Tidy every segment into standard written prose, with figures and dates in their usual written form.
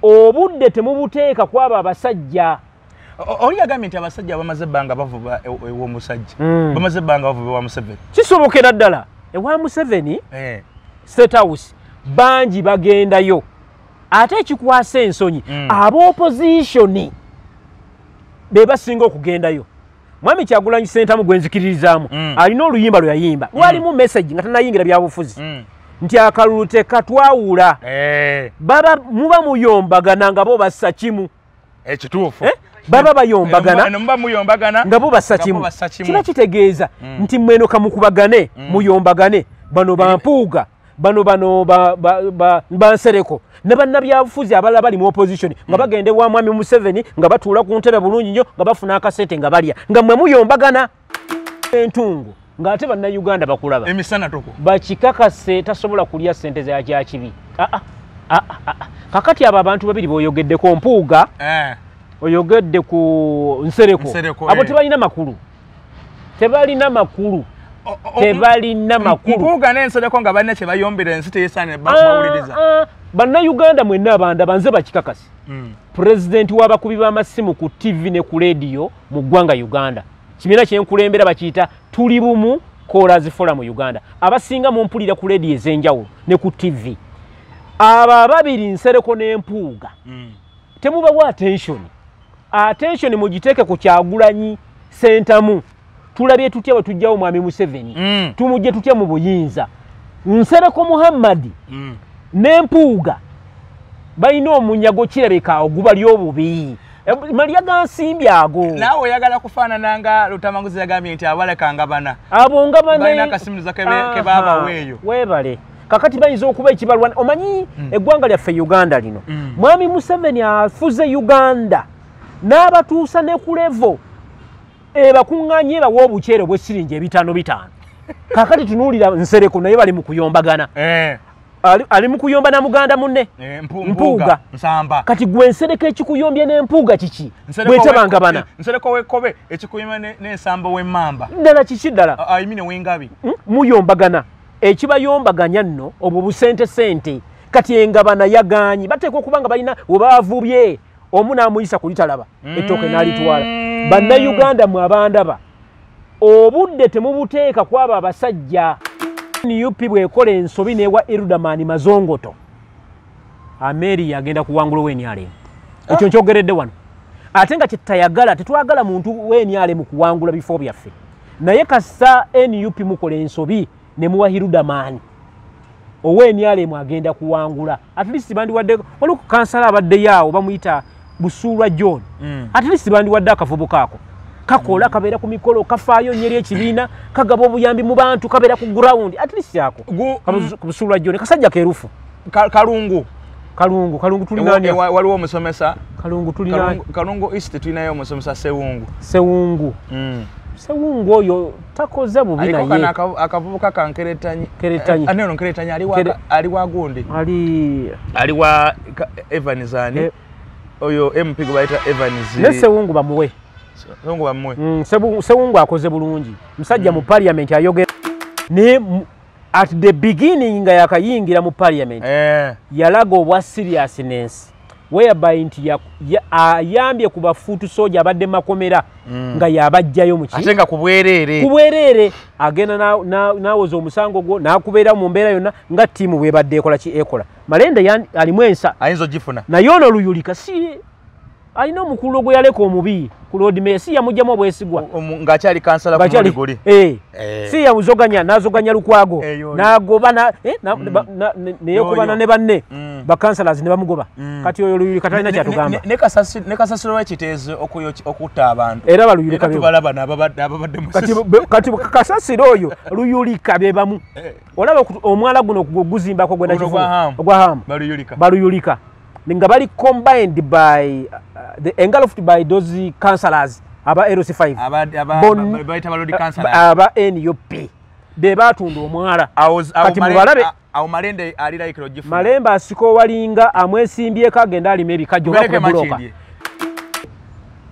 obudde temubuteeka kwaba abasajja. Oli yagambye nti abasajja bamaze ebbanga bavuba ew'omusajja. Bamaze ebbanga bavuba ewa Museveni. Kisobokera ddala ewa Museveni State House bangi bagendayo. Ate ekikwasa ensonyi ab'opposition be basinga okugendayo. Mwami Kyagulanyi Ssentamu gwe nzikiririzaamu alina oluyimba lwe yayimba lwalimu message nga tanayingira byabufuzi nti akalulu tekatwawula baba muba muyombagana nga bo bassa kimu ekituufu baba bayombagana mba muyombagana nga bo bassa kimu kiba kitegeeza nti mweno kamukubagane muyombagane bano bampuuga bano bansereko ne bannabyabufuzi abalala bali mu opposition nga bagende wa mwami Museveni nga batuula ku ntebe bulungi nnyo nga bafuna akasente nga balya nga mwe muyombagana entungu ng'ate bannayuganda bakulaba emisana toko bakikakase tasobola kulya ssente za kyakibi kakati abo abantu babiri boyogedde ku mpuuga oyogedde ku nsereko abo tebalina makulu tebalina makulu mpuuga n'ensereko nga balina kye bayombera ensi teyesaane bawuliriza bannayuganda mwenna abandaba nze bakikakasi pulezidenti w'abakubi b'amasimu ku TV ne ku leediyo mu ggwanga Uganda kibiina kyenkulembera bakiyita tuli bumu Callers Forum mu Uganda abasinga mu mpulira ku leediyo ez'enjawulo ne ku TV abo ababiri nsereko n'empuuga temubawa attention mugiteeke ku Kyagulanyi Ssentamu tulabye tutya bwe tujjawo mwami Museveni tumujje tutya mu buyinza nsereko Muhammad n'empuuga balina omunyago kirabika ogubali obubi Maria gansimbi ago naawe oyagala kufaanana nga Lutamanguzi yagambye nti abalekanga bana abo nga bana balina akasimulizo ke baaba weeyo weebale kakati bayinza okuba ekibalwa omanyi eggwanga lyaffe Uganda lino mwami Museveni afuze Uganda n'abatuusa ne ku level bakuŋŋaanye bawa obuceere bw'essiringi 5 kakati tunuulira nsereko naye bali mu kuyombagana ali mu kuyomba na muganda munne mpuuga nsamba kati gwe nsereko ekikuyombye n'empuuga kiki bwetabanga bana nsereko wekkobe ekikuyima n'ensamba w'emmamba ddala kiki ddala ayimine w'engabi muyombagana ekibayombaganya nno obwo busente kati engabana yagaanyi bateeka okuba nga balina webavubye omu n'amuyisa kulitalaba ettooke n'alitwala bannayuganda mu abandaba obudde temubuteeka kwaba abasajja NUP bwekola ensobi newa Erudamani Mazongoto Ameri yagenda kuwangula WNRM ekyo nkyogeredde wano ate nga kyetayagala tetwagala muntu WNRM kuwangula bifo byaffe naye kasa NUP mukola ensobi ne muwa Erudamani WNRM agenda kuwangula at least bandi wadde waliwo kansala abadde yaawo bamuyita Busulwa John at least bandi wadde akavubo kaako kakola kabeera ku mikolo kafaayo nyeri ekibiina kagaba obuyambi mu bantu kabeera ku ground at least yako Busulwa John kasajja kerufu kalungu tuli nani waliwo omusomesa kalungu tuli nani kalungu east tulinayo omusomesa sewungu oyo takoze bubi naye aliko akavubuka kankeretanyi aneno nkeretanyi ali wa gundi ali wa Evanizani oyo MP go baita Evans ne sewungu bamuwe sewungu akoze bulungi musajja mu parliament ayogera ne at the beginning nga yakayingira mu parliament yalaga obwa seriousness whereby nti ayambye ku bafuutu soja abadde makomera nga yabajjayo mu ate nga kubwerere agenda nawoza omusango gwo nakubeera mu mbeera yonna nga ttiimu bwebadde ekola ki ekola Malende alimu ensa ayinza ogifuna naye ono Luyulika si alina omukulu gwe yaleka omubi ku Lord Mayor si yamugjamu obwesigwa ng'akyali kansala ku Muliguli si yamuzoganya n'azoganya Lukwago n'agoba neyokubana ne banne bakansalazi ne bamugoba kati oyo Luyulika talina kyatugamba ne kasasiro w'ekiteezo okutta abantu era baluyulika tubalaba n'ababadde kati kasasiro oyo Luyulika be bamu olaba omwala guno guzimbako gwe nakivuga ogwa Hamu baluyulika nga bali combined by engulfed by those councillors aba LC5 aba NUP be batunda omwala kati mubalabe awo Malende ali like logifu Malemba asiko walinga amwesimbyeko agenda alima ebikajjo nga kubuloka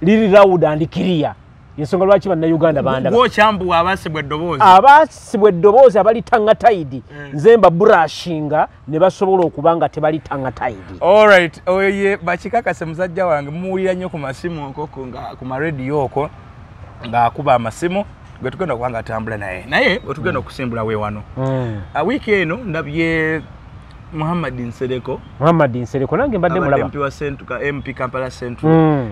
liri loud and clear Yensonga lwaki bannayuganda bandaba. Gwokyambu abasibwe eddoboozi. Abasibwe eddoboozi abali tangataidi. Nzemba brushinga ne basobola okuba nga tebali tangataidi. Alright, oye bakikakase musajja wange muwulira nnyo ku masimu okoko nga ku marediyo okwo ng'akuba amasimu gwe tugenda kubanga atambula naye bwe tugenda okusimbula we wano. Wiiki eno ndabye Muhammad Nsereko nange mbadde mulaba MP Kampala Central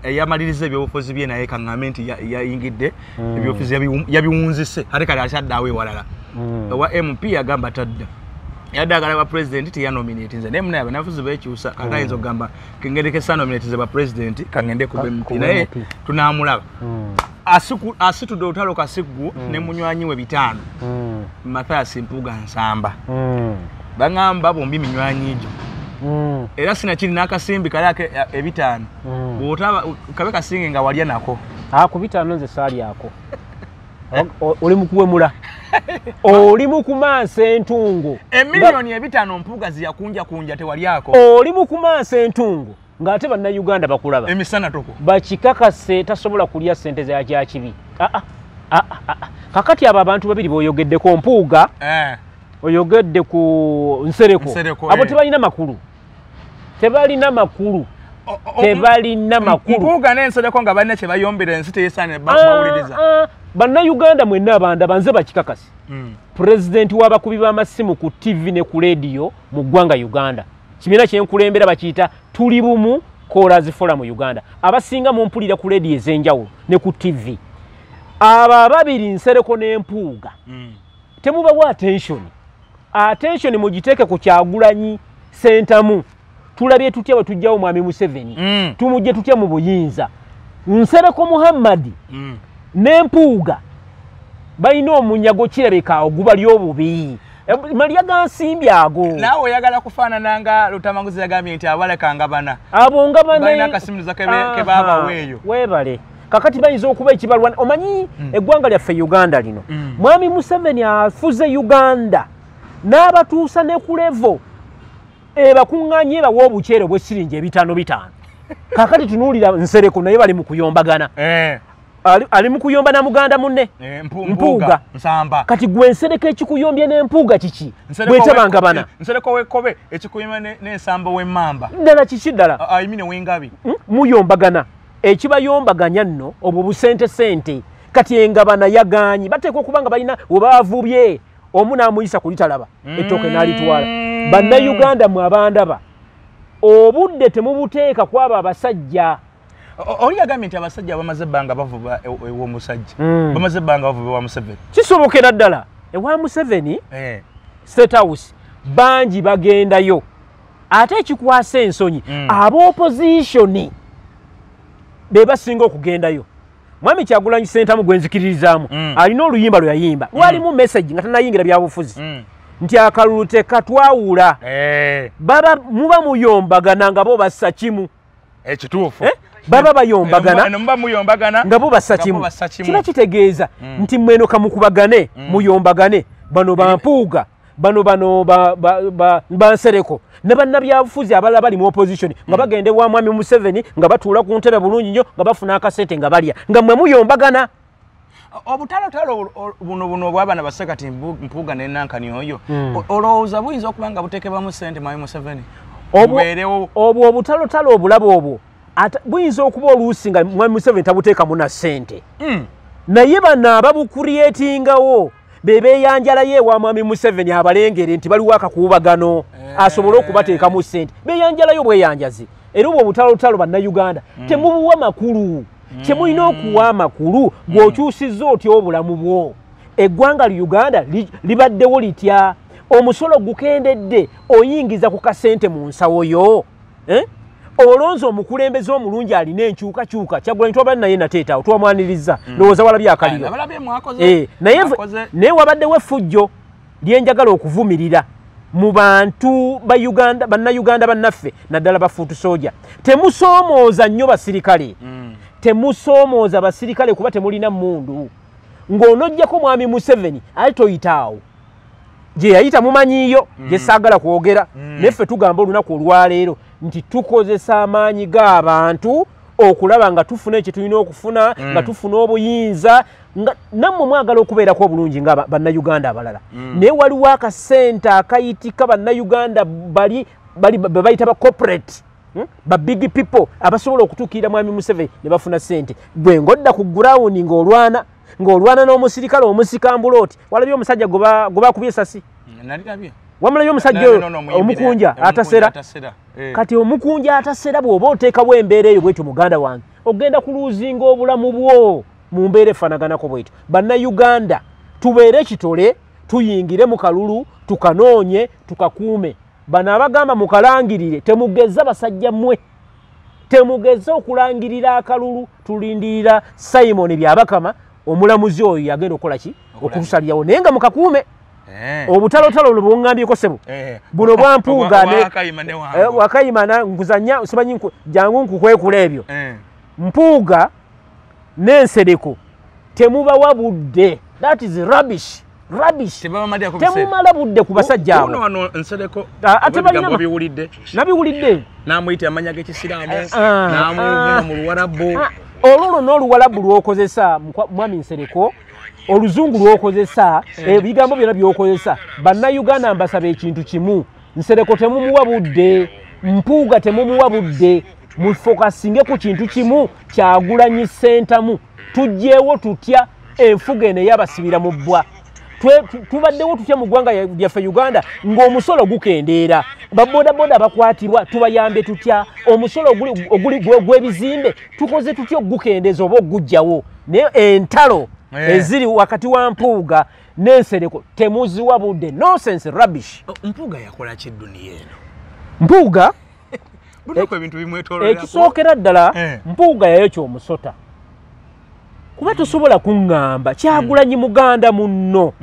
yamaliriza ebyobufuzi bye naye kaŋŋambe nti yayingidde ebyobufuzi yabiwunzise ate kale akyadde ewalala owa MP yagamba tadda yaddagala ba president teyanominate nze naye munaye abanafuzi beekyusa kakayinza okugamba kengereke sanominate ba president kangende ku MP naye tunaamulaba asitudde olutalo Kasigugu ne munywanyi we 5 Mathias Mpuga Nsamba bangamba bombi minywanyi ejo era sinakiri n'akasimbi kali ebitaano bw'otaba kabe kasinge nga walya nako ku bitaano nze saali ako oli mukuwemula oli mukumansa entungo emiliyoni ebitaano Mpuga ziyakunja tewalyako oli mukumansa entungo ng'ate bannayuganda bakulaba emisana toko bakikakase tasobola kulya ssente zakya kibi kakati abo abantu babiri b'oyogeddeko Mpuga oyogedde ku Nsereko abo tebalina makulu Mpuga n'Ensereko nga balina kye bayombera ensi teyesaane bawuliriza bannayuganda mwenna abandaba nze bakikakasi pulezidenti w'abakubi b'amasimu ku TV ne ku rediyo mu ggwanga Uganda kibiina kyenkulembera bakiyita tuli bumu Callers Forum mu Uganda abasinga mu mpulira ku rediyo ez'enjawulo ne ku TV abo ababiri Nsereko n'Empuuga temubawa attention mugiteeke ku Kyagulanyi Sentamu tulabye tutya bwe tujjawo mwami Museveni tumujje tutya mu buyinza Nsereko Muhammad n'Empuuga balina omunyago kirabeka ogubali obubi Maria gansimbi ago naawe oyagala kufaanana nga Lutamanguzi yagambye nti abalekanga bana abo nga bana balina akasimiriza ke baba weeyo weebale kakati bayinza okuba ekibalwa omanyi eggwanga lyaffe Uganda lino mwami Museveni afuze Uganda n'abatuusa ne ku level bakuŋŋaanye bawa obuceere bw'essiringi 5 kakati tunuulira Nsereko naye bali mu kuyombagana ali mu kuyomba na muganda munne Mpuuga Nsamba kati gwe Nsereko ekikuyombye n'Empuuga kiki bwetabanga bana Nsereko wekkobe ekikuyima n'Ensamba w'Emmamba ddala kiki ddala ayimine w'Engabi muyombagana ekibayombaganya nno obwo busente kati engabana yagaanyi bateeka okuba nga balina webavubye omu n'amuyisa kulitalaba ettooke n'alitwala bannayuganda mu abandaba obudde temubuteeka kwabo abasajja oli yagambye nti abasajja bamaze ebbanga bavuba ew'omusajja bamaze ebbanga bavuba ewa Museveni kisobokera ddala ewa Museveni State House bangi bagendayo ate ekikwasa ensonyi ab'opposition be basinga okugendayo mwami Kyagulanyi Sentamu gwenzikiririzaamu alina oluyimba lwe yayimba lwalimu message nga tanayingira byabufuzi nti akalulu tekatwawula baba muba muyombagana nga bo bassa kimu ekituufu baba bayombagana mba muyombagana nga bo bassa kimu kino kitegeeza nti mweno kamukubagane muyombagane bano bampuuga bano Nsereko ne bannabyabufuzi abalala bali mu opposition nga bagende wa mwami Museveni nga batuula ku ntebe bulungi nnyo nga bafuna akasente nga balya nga mwe muyombagana obutalotalo buno bw'abaana basekati Mpuuga ne Nankani oyo olowooza buyinza okuba nga buteekebwamu ssente mwami Museveni obwo obutalotalo obulaba obwo buyinza okuba oluusi nga mwami Museveni tabuteekamu na ssente naye bano ababukuryetingawo bebeyanjalayo ewa mwami Museveni abalengere nti baliwo akakuubagano asobole okubateekamu ssente beyanjalayo bweyanjazi era obwo obutalotalo bannayuganda temubuwa makulu kyemulina okuwa amakulu bw'okyusizza otya obulamu bwo eggwanga Uganda libaddewo litya omusolo gukendedde oyingiza ku kasente mu nsawo yo olonze omukulembeze omulungi alina enkyukakyuka Kyagulanyi twabadde naye nateetaawo twamwaniriza ndowooza walabye akaliro naye wabaddewo effujjo lyenjagala okuvumirira mu bantu bannayuganda bannaffe naddala bafuutu soja temusoomooza nnyo basirikale temusoomooza basirikale kuba temulina mmundu ng'onojjako mwami Museveni ali toyitaawo gye yayita mumanyiiyo gye saagala kwogera neffe tugamba olunaku olwaleero nti tukozesa amaanyi g'abantu okulaba nga tufuna ekyo tulina okufuna nga tufuna obuyinza nga nammwe mwagala okubeerako obulungi nga bannayuganda abalala naye waliwo akasente akayitika bannayuganda bali bayita ba corporate ba big people abasobola okutuukirira mwami Museveni ne bafuna sente bwe ngodda ku ground ng'olwana n'omusirikale omusikambuloti walabye omusajja gobakubye esasi wamulayo omusajja omukunja atasera kati omukunja atasera bw'oba oteekawo embeera eyo bwetyo muganda wange ogenda kuluuzinga obulamu bwo mu mbeera efanaganako bwetyo bannayuganda tubeere kitole tuyingire mu kalulu tukanoonye tukakuume bano abagamba mukalangirire temugeza basajja mmwe temugeza okulangirira akalulu tulindirira Simon Byabakama omulamuzi oyo yagenda okukola ki okutusalyawo naye nga mukakuume obutalotalo bwongambyeko sebo buno bwa Mpuuga wakayimana nkuzanya simanyi jangu nkukwekula ebyo Mpuuga n'Ensereko temubawa budde that is rubbish temumala budde ku basajja abo ate balina nabiwulidde namuyita amanya g'ekisiraamu namuyita mu Luwarabu olwo n'Oluwarabu lw'okozesa mwami Nsereko oluzungu lw'okozesa ebigambo byonna by'okozesa bannayuganda mbasaba ekintu kimu Nsereko temumuwa budde Mpuuga temumuwa budde mufokasinge ku kintu kimu Kyagulanyi Ssentamu tujjeewo tutya enfuga eno eyabasibira mu bbwa tubaddewo tutya mu ggwanga lyaffe Uganda ng'omusolo gukendeera babodaboda bakwatibwa tubayambe tutya omusolo gw'ebizimbe tukoze tutya okugukendeeza oba okugujjawo naye entalo eziri wakati wa Mpuuga n'Ensereko temuziwa budde nonsense rubbish. Mpuuga yakola ki edduniya eno? Mpuuga ebintu bimwetoolera ekisookera ddala Mpuuga yayokya omusota kuba tosobola kuŋŋamba Kyagulanyi muganda munno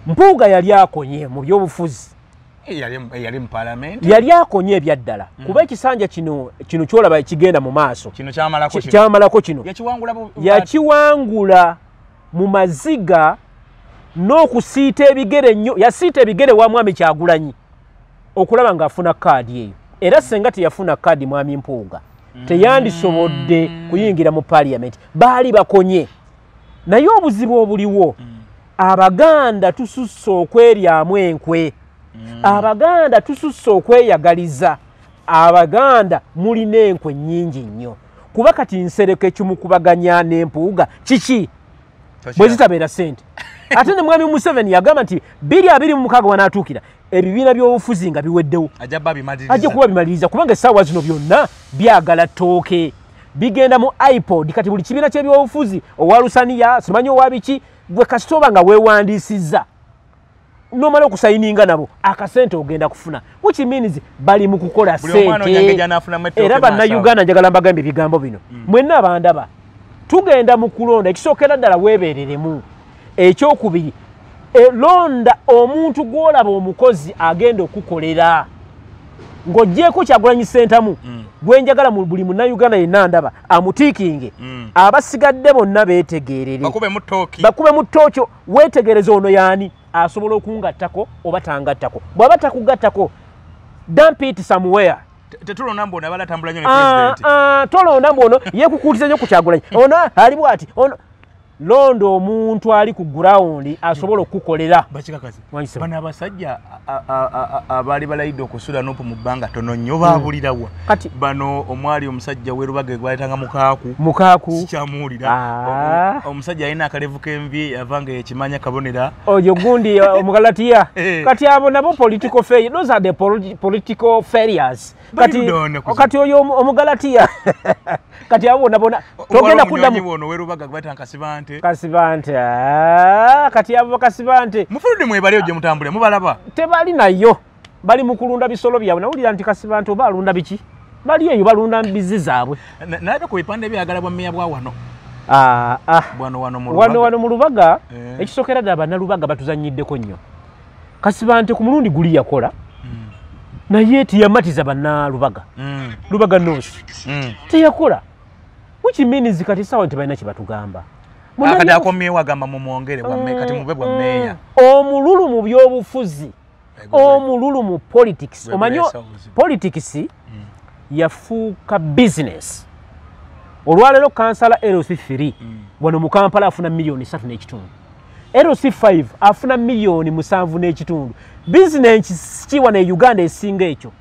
Mpuuga yali akonye mu byobufuzi yali mu parliament yali akonye ebyaddala kuba ekisanja kino kyolaba kigenda mu maaso kino kyamalako kino yakiwangula mu maziga n'okusiita ebigere nnyo yasiita ebigere wa mwami Kyagulanyi okulaba ng'afuna kaadi eyo era senga teyafuna kaadi mwami Mpuuga teyandisobodde kuyingira mu parliament baali bakonye naye obuzibu obuliwo Abaganda tususse okweryamu enkwe Abaganda tususse okweyagaliza Abaganda mulina enkwe nnyingi nnyo kuba kati Nsereko ekimukubaganya n'Empuuga kiki bwe zitabeera ssente ate ne mwami Museveni yagamba nti 2026 wanaatuukira ebibiina by'obufuzi nga biweddewo ajja kuba bimaliriza kubanga essaawa zino byonna byagala ttooke bigenda mu iPod kati buli kibiina ky'ebyobufuzi owa Lusaniya simanyi owa biki gwe kasitoba nga weewandiisizza nomala okusayininga nabo akasente ogenda kufuna which means bali mu kukola sente era bannayuganda njagala mbagambe ebigambo bino mwenna abandaba tugenda mu kulonda ekisookera ddala weebereremu ekyokubiri londa omuntu gw'olaba omukozi agenda okukolera ng'oggyeko Kyagulanyi Ssentamu gwenjagala mu buli munnayuganda yenna ndaba amutiikinge abasigadde bonna beetegeerere bakube mu tookyo weetegereze ono yaani asobola okungattako oba tangattako bw'aba takugattako dump it somewhere tetulonda mbono abala tambula nnyo ne president tolonda mbono yeekukuutiza nnyo ku Kyagulanyi ono ali bw'ati ono londa omuntu ali ku ground asobola okukolera bakikakazi bana abasajja abaali balayidde okusula nopo mu bbanga tono nnyo baabulirawa kati bano omwali omusajja w'Erubaga gwayitanga mukaaku kyamuwulira omusajja alina akalevu k'envi yavanga ekimanya kabonera oyo gundi omugalatiya kati abo nabo political failure those are the political failures kati oyo omugalatiya kati abo nabona togenda kuddamu ono w'Erubaga gwayitanga Kasibante kati abo Kasibante mufuludde mwebali ogye mutambule mubalaba tebali nayo bali mu kulunda bisolo byabwe nawulira nti Kasibante oba alunda biki bali eyo balunda mbizi zaabwe naye ku bipande byagala bwa mmeya bwa wano wano mu Lubaga ekisookera ddala bannalubaga batuzannyiddeko nnyo Kasibante ku mulundi guli yakola naye teyamatiza bannalubaga Lubaga North teyakola which means kati sawa nti balina kye batugamba akati akomyewo agamba mumwongere kati mube bwa mmeya omululu mu byobufuzi omululu mu politics omanyi politics yafuuka business. Olwaleero kansala LC3 wano mu Kampala afuna $3.5 million. LC5 afuna $7.5 million. Business ki wano e Uganda esinga ekyo.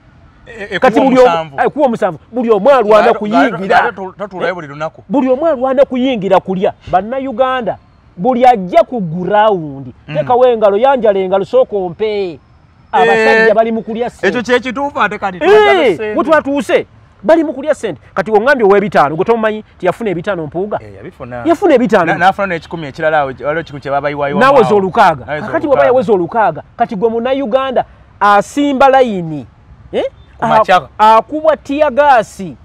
Kati kuwa musanvu buli omu alwana kuyingira. Buli omu alwana kuyingira kulya. Bannayuganda buli ajja ku ground tekawo engalo yanjala engalo sooka ompe. Abasajja bali mu kulya ssente. Ekyo kye kituufu ate kati twatuuse bali mu kulya ssente. Kati ongambye ow'ebitaano gwe tomumanyi tiyafuna ebitaano mpuuga. Yafuna ebitaano. N'afuna n'ekikumi ekirala awo waliwo ekikumi kye babayiwayo. Naweza olukaaga. Kati bw'aba yaweza olukaaga kati gwe munnayuganda asimba layini. Akubwa tiyagaasi.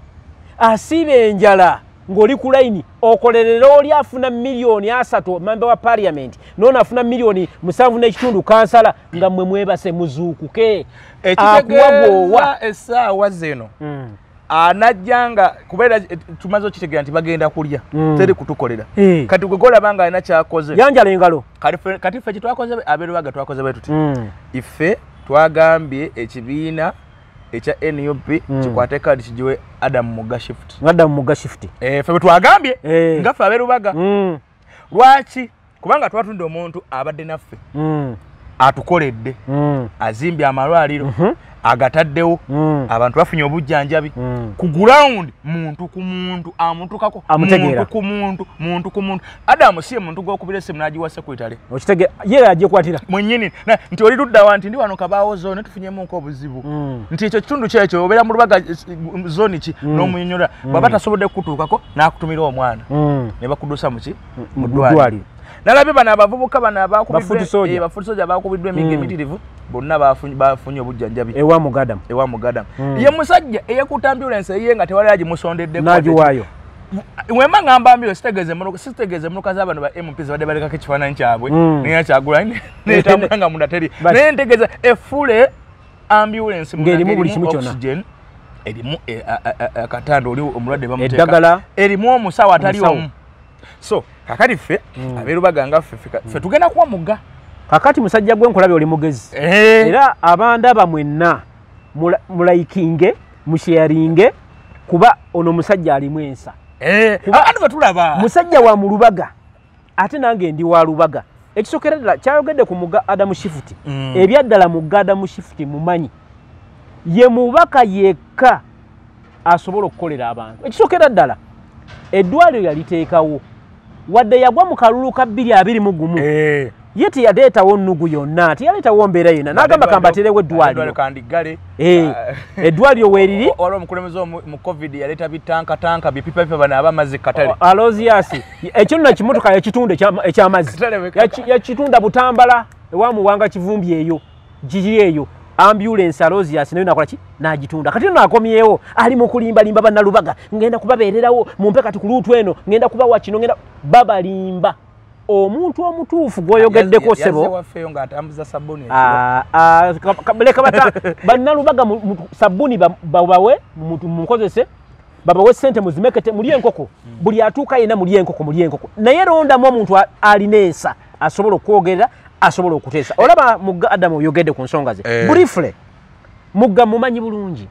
Asiba enjala ng'oli ku layini okolerera oli afuna $3 member wa parliament n'ono afuna $7.5 kansala nga mmwe mwebase muzuukuke. Ekitegeeza essaawa zino anajjanga kubeera tumaze okitegeera nti bagenda kulya teri kutukolera kati gwe golabanga alina kyakoze yanjala engalo kati ffe kitwakoze abeerubaga twakoze bwe tuti ife twagambye ekibiina ekya NUP kikwate kadi kijiwe Adam Muga shift ffe bwe twagambye nga ffe abeerubaga lwaki kubanga twatunda omuntu abadde naffe atukoledde azimbye amalwaliro agataddewo abantu bafunye obujjanjabi ku ground muntu ku muntu amutukako muntu ku muntu Adamu si muntu gw'okubira essimu n'agiwase ku itale okitege ye ajje kwatira mwennyini nti oli luddawa nti ndi wano kabaawo zone tufunyemuko obuzibu nti ekyo kitundu kyekyo obeera mu Lubaga zone ki n'omunyonyola baba tasobodde kutuukako n'akutumira omwana ne bakudusa muki mu ddwaliro nalabye bano abavubuka bano abafuti soja bakubiddwa emige emitirivu bonna bafunye obujjanjabi ewa Mugadamu ye musajja eyekuta ambulance ye nga tewali agimusondedde nagiwaayo wema ngamba ambulance sitegeze munuka z'abantu ba MP badde balekako ekifaananyi kyabwe naye kyagula netambula nga munda teri naye ntegeeza effule ambulance ng'erimu buli kimu kyonna erimu akatanda oli omulwadde bamuteeka erimu omusawo atali omu so kakati ffe abeerubaga nga ffe tugenda kuwa mugga kakati musajja gwe nkulabye oli mugezi era abandaba mwenna mulaikinge musharinge kuba ono musajja alimu ensa abantu batulaba musajja wa mu Lubaga ate nange ndi wa Lubaga ekisokera ddala kyayogedde ku mugga Adamu Shifuti ebyaddala mugga Adamu Shifuti mumanyi ye mubaka yekka asobola okukolera abantu ekisokera ddala eddwaliro yaliteekawo wadde yagwa mu kalulu ka 221 ye teyaleetawo nnugu yonna teyaleetawo mbeera yonna n'agamba kambaterewo eddwaliro eddwaliro weeriri olwo omukulembeze mu covid yaleeta bitankatanka bipipa bano abamazzi katale Alozias ekyo nno kimotoka yakitunde ekyamazzi yakitunda Butambala ewa Muwanga Kivumbi eyo giri eyo ambulance Alozias nayo nakola ki n'agitunda kati nno akomyewo ali mu kulimbalimba bannalubaga ngenda kubabeererawo mumpe kati ku luutu eno ngenda kubawa kino ngenda babalimba omuntu omutuufu gwoyogeddeko sebo leka bata bannalubaga sabuni babawe mukozese babawe sente muzimekete muli enkoko buli atuuka yena muli enkoko naye rondamu omuntu alina ensa asobola okwogerera asobola okuteesa olaba mugga Adamu oyogedde ku nsonga ze briefly mugga mumanyi bulungi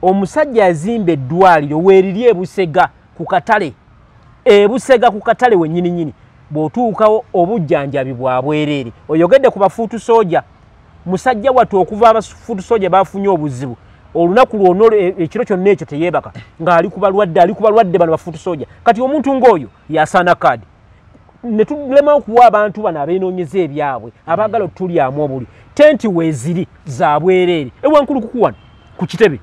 omusajja azimba eddwaliro weeriri ebusega ku katale wennyini bw'otuukawo obujjanjabi bwa bwereere oyogedde ku bafuutu soja musajja wattu okuva abafuutu soja bafunye obuzibu olunaku lwonna ekiro kyonna ekyo teyeebaka ng'ali ku balwadde bano bafuutu soja kati omuntu ng'oyo yasaana kaadi ne tulema okuwa abantu bano abeenoonyeza ebyabwe abaagala otulyamu obuli tenti weeziri za bwereere ewankulu kukuwano ku kitebe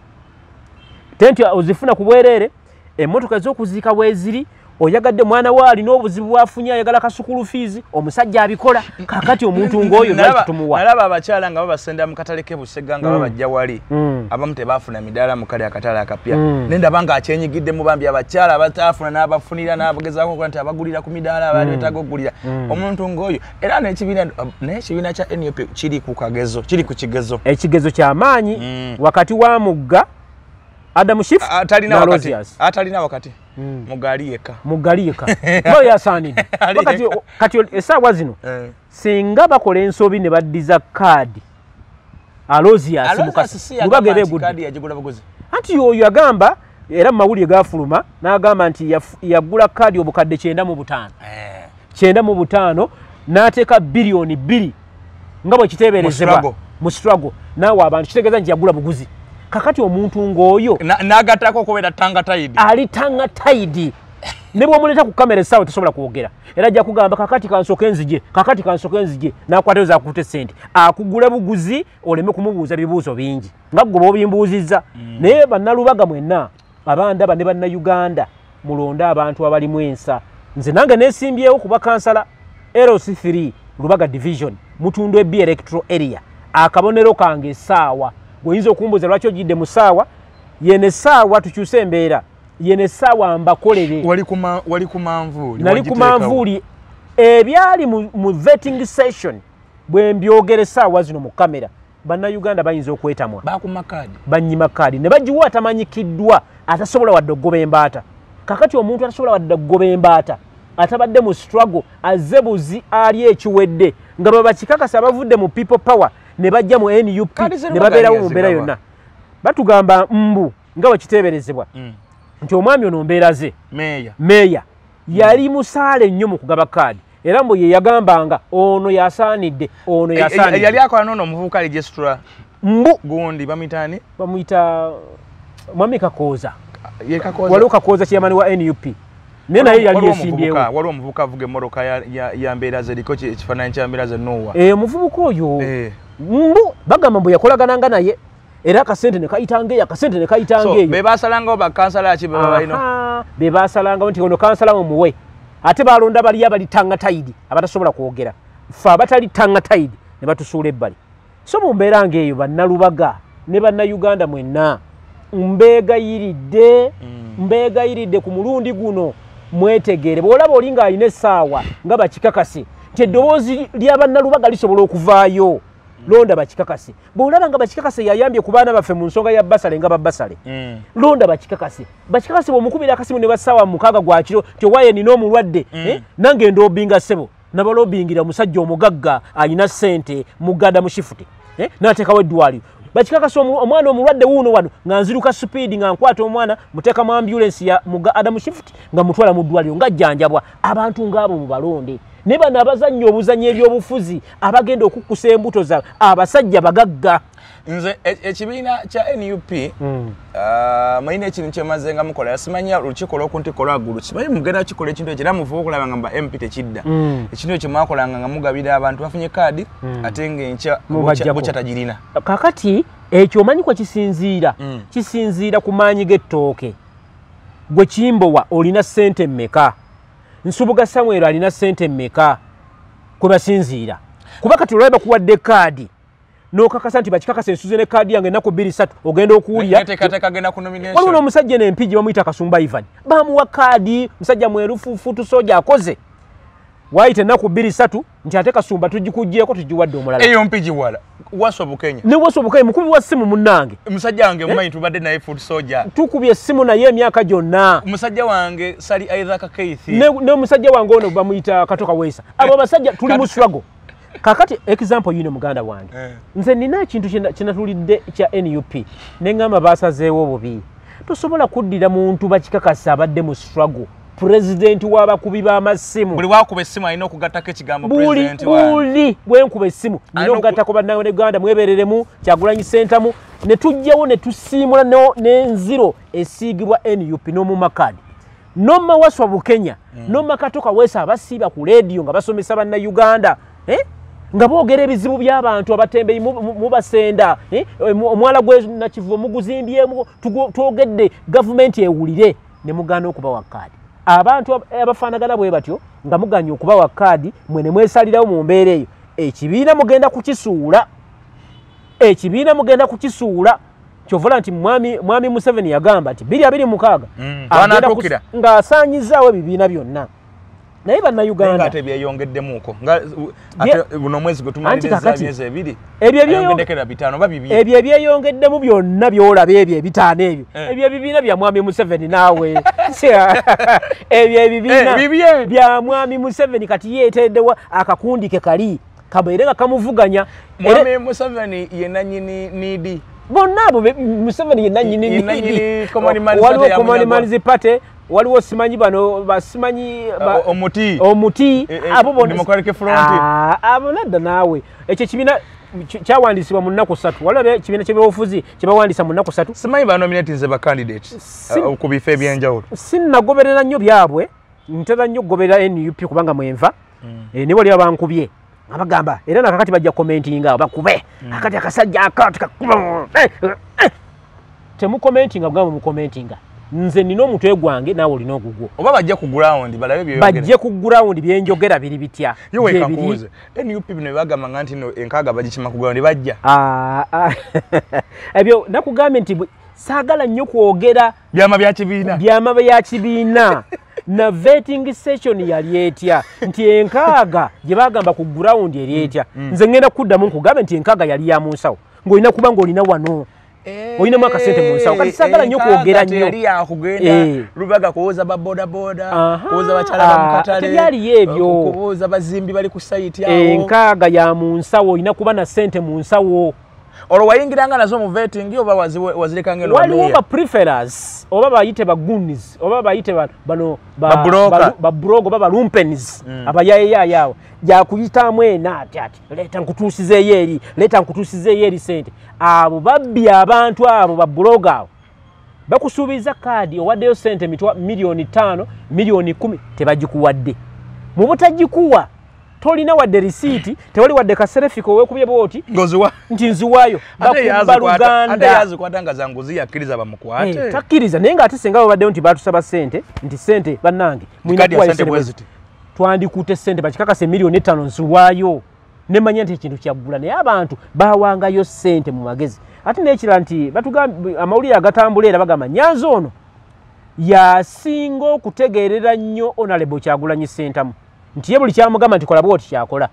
tenti ozifuna ku bwereere emmotoka z'okuziika weeziri oyagadde mwana we alina obuzibu bwafunye ayagala kasukulu fees omusajja abikola kakati omuntu ng'oyo nakitumuwa nalaba abakyala nga babasenda mu katale k'ebusega nga babajja wali abamu tebaafuna midaala mu kale akatale akapya nendaba nga akyenyigidde mu bambi abakyala abataafuna n'abafunira n'abagezaako okukola nti abagulira ku midaala abaali betaaga okugulira omuntu ng'oyo era n'ekibiina kya NUP kiri ku kigezo ekigezo ky'amaanyi wakati wa mugga Adamu Shift atalina wakati mugali yeka no yasaanidde kati essaawa zino singa bakola ensobi ne baddiza kaadi Alozias mukasi Lubaga beegudde anti oyo agamba era mawulire gafuluma n'agamba nti yagula kaadi obukadde 95 95 n'ateeka biliyoni 2 nga bwe kiteeberezebwa mu struggle naawe abantu kitegeeza nti yagula buguzi kakati omuntu ng'oyo n'agattako okubeera tangataidi ali tangataidi ne bw'omuleeta ku kamera essaawa tosobola kwogera era ajja kugamba kakati kansoke nzije n'akwata za kutte ssente akugula buguzi oleme kumubuuza bibuuzo bingi nga gwe b'obimbuuzizza naye bannalubaga mwenna abandaba ne bannayuganda mulonde abantu abalimu ensa nze nange neesimbyewo kuba kansala LC3 Lubaga division mutundu ebbi electoral area akabonero kange essaawa gwenyinza okumbuuza lwaki ogidde mu ssaawa yene essaawa tukyuse embeera yene essaawa mbakolere wali ku manvuuli nali ku manvuuli ebyali mu vetting session bwe mbyogera essaawa zino mu kamera bannayuganda bayinza okwetamwa banyima kaadi ne bagiwa atamanyikiddwa atasobola wadde okugoba embaata kakati omuntu atasobola wadde okugoba embaata atabadde mu struggle azze buzi ali ekiwedde nga baba kikakasa abavudde mu people power ne bajja mu NUP ne babeerawo mu mbeera yonna batugamba mbu nga bwe kiteeberezebwa nti omwami ono mbeera ze meeya yali musaale nnyo mu kugaba kaadi era mbu ye yagambanga ono yasaanidde yali akola nono omuvubuka registra mbu gundi bamuyitaani bamuyita mwami Kakooza waliwo Kakooza kyeyamani wa NUP naye naye yali yesimbyewo waliwo omuvubuka avuga emmotoka ya mbeera ze eriko ekifaananyi kya mbeera ze Nowa omuvubuka oyo mbu bagamba mbu yakolagananga naye era akasente ne kayitanga eyo be basalangawo bakansala ki baba balina be basalangawo nti ono kansala mumuwe ate balonda bali abali tangataidi abatasobola kwogera ffe abatali tangataidi ne batusuula ebbali so mu mbeera ng'eyo bannalubaga ne bannayuganda mwenna mbeegayiridde ku mulundi guno mwetegeere bw'olaba oli ng'alina essaawa nga bakikakase nti eddoboozi lya bannalubaga lisobola okuvaayo londa bakikakase bw'olaba nga bakikakase yayambye ku baana baffe mu nsonga ya basale nga babasale londa bakikakase bw'omukubira akasimu ne bassaawa mu 6 gwa kiro ti owaaye nina omulwadde nange ndobinga ssebo nabalobingira omusajja omugagga alina ssente mugada mu shifuti n'ateekawo eddwaliro bakikakasa omwana omulwadde wuuno wano nga nziruka supiidi nga nkwata omwana muteeka mu ambulensi ya muga Adamu Shift nga mutwala mu ddwaliro nga jjanjabwa abantu ng'abo mu balonde ne bano abazannya obuzannya ebyobufuzi abagenda okukkusa embuto za abasajja bagagga nze ekibiina kya NUP mayina ekintu kyemaze nga mukola yasimanya olukiiko lw'okuntikko lwaggulu kimanyi mugenda kikola ekintu ekyo era mufuba okulaba nga MP tekidda ekintu ekyo mwakolanga nga mugabira abantu bafunye kaadi ate ng'enkya bukya tagirina kakati ekyo omanyi kwa kisinziira ku maanyi g'ettooke gwe Kimbowa olina ssente mmeka Nsubuga Samuel alina ssente mmeka kwe basinziira kuba kati olwaba kuwadde kaadi n'okakasa nti bakikakasa ensuze ne kaadi yange ennaku 2-3 ogenda okuwulira waliwo n'omusajja n'empigi bamuyita Kasumba Ivan bamuwa kaadi musajja mwerufu futu soja akoze waayita ennaku 2-3 nti ate Kasumba tugikuggyeeko tugiwadde omulala eyo mpigi wala Wasobukenya ne Wasobukenya mukubi wa ssimu munnange musajja wange mumanyi tubadde naye futu soja tukubye essimu naye emyaka gyonna musajja wange Sali Isaac Keith ne musajja wange ono bamuyita Katoka Weesa abo basajja tuli mu struggle kakati example yino muganda wange nze nina ekintu kinatulidde kya NUP neŋŋamba baasazeewo obubi tosobola kuddira muntu bakikakasa abadde mu struggle president w'abakubi b'amasimu buli wakuba essimu alina okugattako ekigambo president buli bwenkuba essimu nina okugattako bannayuganda mwebereremu Kyagulanyi Ssentamu ne tujjawo ne tusiimula n'enziro esiigibwa NUP n'omumakadi nomma Wasobukenya nomma Katoka Weesa abasiiba ku leediyo nga basomesa bannayuganda nga boogera ebizibu by'abantu abatembeyi mubasenda omwala gwe nakivubo muguzimbyemu twogedde gavumenti ewulire ne mugaana okubawa kaadi abantu abafaanagana bwe batyo nga muganya okubawa kaadi mwe ne mwesalirawo mu mbeera eyo ekibiina mugenda kukisuula kyovola nti mwami Museveni yagamba nti 2026 ng'asaanyizaawo ebibiina byonna naye bannayuganda ate byeyongeddemuko buno mwezi gwe tumaliriza myezi 2 ebyo ebyeyongeddemu byonna byolaba ebyo ebitaano ebyo ebibiina bya mwami Museveni naawe ebyo ebibiina bya mwami Museveni kati yeeteddewa akakundi ke kali kabeere nga kamuvuganya mwami Museveni ye nannyini niidi bonna abo Museveni yenna nyini Common Man's Party waliwo simanyi bano basimanyi omuti abo bonna Democratic Front abo nadda naawe ekyo kibina kyawandisibwa mu nnaku 3 walabe kibiina ky'ebyobufuzi kye bawandisa mu nnaku 3 simanyi ba nominating ze ba candidates ku bifo ebyenjawulo sinnagoberera nnyo byabwe ntera nnyo kugoberera NUP kubanga mwenva ne wali abankubye abagamba era nakakati bajja commentinga bakube akati akasajja akati kakuba temu commentinga bwabo mu commentinga nze nina omutwe gwange naawe olina ogugwo oba bajja ku ground balabe byo bajje ku ground byenjogera biri bitya yewe kankuze NUP bino bagamba nganti no enkaga bagikima ku ground bajja ebyo nakugambe nti saagala nnyo kwogera byama bya kibiina na vetting session yali etya nti enkaaga gye bagamba ku ground eri etya nze ngenda kuddamu nkugambe nti enkaaga yali ya munsawo ng'olina kuba ng'olina wano oyina mwaka sente munsawo kati sagala nnyo kwogera nnyo yali yakugenda Lubaga kuwoza ba boda kuwoza bachala ba mukatale byali ebyo kuwoza bazimbi bali ku site awo enkaaga ya munsawo oyina kuba na sente munsawo olwo wayingiranga nazo mu vetting oba wazireka ngeno waliwo ba preferers oba bayite ba goonies oba bayite bano ba brogo oba ba lumpens abayayayawo jakuyitamu ena ati leta nkutuusizeeyo eri sente abo babbi abantu abo ba brogo abo bakusuubiza kaadi owaddeyo sente milioni 5 milioni 10 tebagikuwadde mu butagikuwa tolina wadde receipt tewali wadde kaserefiko wekubye boti ngoziwa nti nziwayo bakumba Luganda ate yazi kwatanga zanguzi yakiriza bamukwate takiriza naye nga ate senga babaddeyo nti batusaba sente nti sente bannange twandikute sente bakikakase milioni 5 nziwayo nemanya nti ekintu kyaggula naye abantu bawangayo sente mu magezi ate n'ekirala nti batugamba amawulire agatambula era bagamba Nyanzi ono yasinga okutegeerera nnyo Honorable Kyagulanyi Ssentamu nti ye buli kyamugamba nti kola bwoti kyakola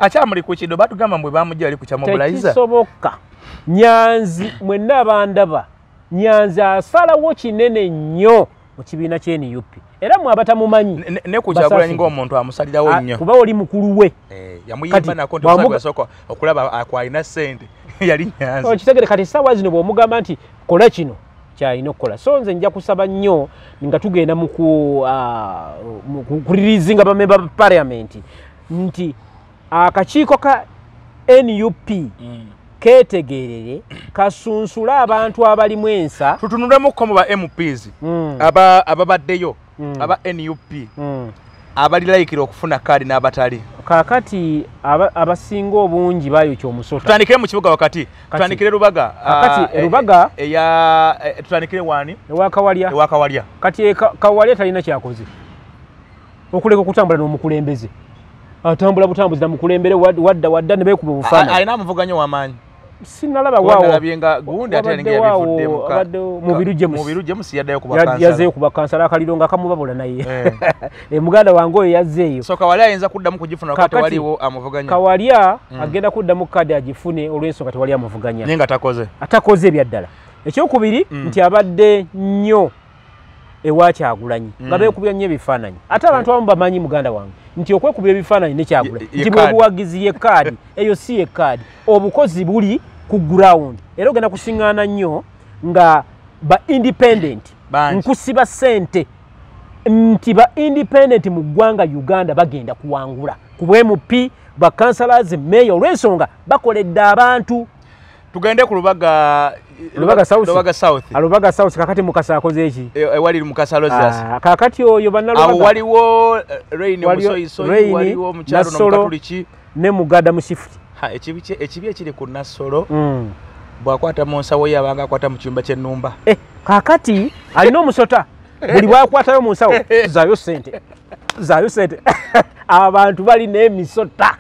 akyamuli ku kido batugamba mbwe bamujja ali ku kyamobilizer tekisoboka Nyanzi mwenna abandaba Nyanzi asalawo kinene nnyo mu kibiina ky'NUP era mwabatamumanyi ne ku Kyagulanyi ng'omuntu amusalirawo nnyo kuba oli mukulu we yamuyimba nako nti osooka okulaba akwalina ssente yali Nyanzi okitegere kati essaawa zino bw'omugamba nti kola kino kyalina okukola so nze nja kusaba nnyo nga tugenda mu kuririzinga bamemba ba parliament nti akakiiko ka NUP ketegerere kasunsule abantu abalimu ensa tutunulemu ko mu ba MPs ababaddeyo aba NUP abali laikira okufuna kaadi n'abatali kakati abasinga obungi bayokya omusota tutandikire mu kibuga wakati tutandikire Lubaga kakati Lubaga tutandikire wani ewakawalya kati kawalya talina kyakoze okuleka okutambula n'omukulembeze atambula butambuzi na mukulembere wadda ne beekuba obufana alina amuvuganyo w'amaanyi sinalaba waawo nalabyenga gundi ate alinga yabivudde mu biru James yaddayo ku bakansala yazeeyo ku bakansala akaliro nga kamubabula naye muganda wange oyo yazzeeyo so Kawalya ayinza kuddamu kugifuna wakati waliwo amuvuganya Kawalya agenda kuddamu kadi agifune olw'ensonga tewali amuvuganya naye nga atakoze ebyaddala ekyokubiri nti abadde nnyo ewa Kyagulanyi nga beekubira nnyo ebifaananyi ate abantu abamu bamanyi muganda wange nti okwekubira ebifaananyi ne Kyagulanyi nti bwebuwagizi ye kaadi eyo si ye kaadi obukozi buli ku ground era ogenda kusiŋŋaana nnyo nga ba independent nkusiba ssente nti ba independent mu ggwanga Uganda bagenda kuwangula ku MP ba councillors mayor olw'ensonga bakoledde abantu tugende ku Lubaga South kakati Mukasa akoze eki wali Mukasa Lozas kakati oyo bannalubaga abo waliwo Rain Musoyi waliwo mukyalo n'omukatuliki ne Mugada mu shift ekibi ekiri ku Nassolo bwakwata mu nsawo yabanga akwata mu kyumba ky'ennumba kakati alina omusota buli bwakwatayo mu nsawo zaayo sente abantu bali n'emisota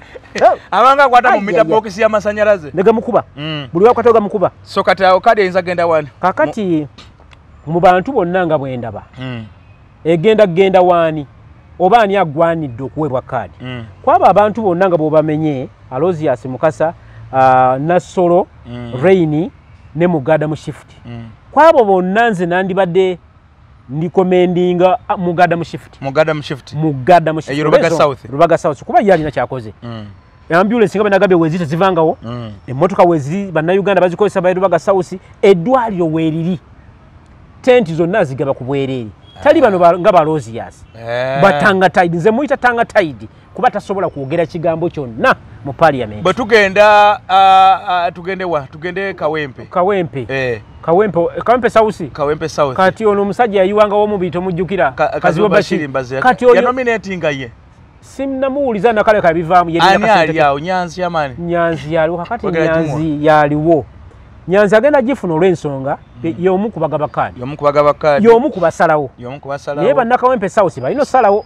abanga akwata mu mita box y'amasanyalaze negamukuba buli bwakwatayo gamukuba so kati awo kadi eyinza genda wani kakati mu bantu bonna nga bwendaba egenda wani oba ani agwanidde okuweebwa kaadi kwaba abantu bonna nga bw'obamenye Alozias Mukasa Nassolo Rain ne Mugada mu shift kwabo bonna nze nandibadde ndikomendinga Mugada mu shift Lubaga South kuba yalina kyakoze ambulance nga banagambye wezite zivangawo emmotoka weziri bannayuganda bazikozesa bayirubaga south eddwaliro weeriri tenti zonna zigaba ku bwereere tali bano nga balosias batanga tide nze muyita tanga tide kuba tasobola kwogera kigambo kyonna mu parliament bwe tugenda tugende Kawempe South kati ono omusajja yayiwangawo omubiri tomujjukira Kaziwa Bashir kati oyo nominatinga ye simnamuwuliza nakale kabivaamu Nyanzi yaliwo kakati Nyanzi yaliwo Nyanzi agenda gifuna olw'ensonga y'omu ku bagaba kaadi y'omu ku basalawo naye bannakawempe South balina osalawo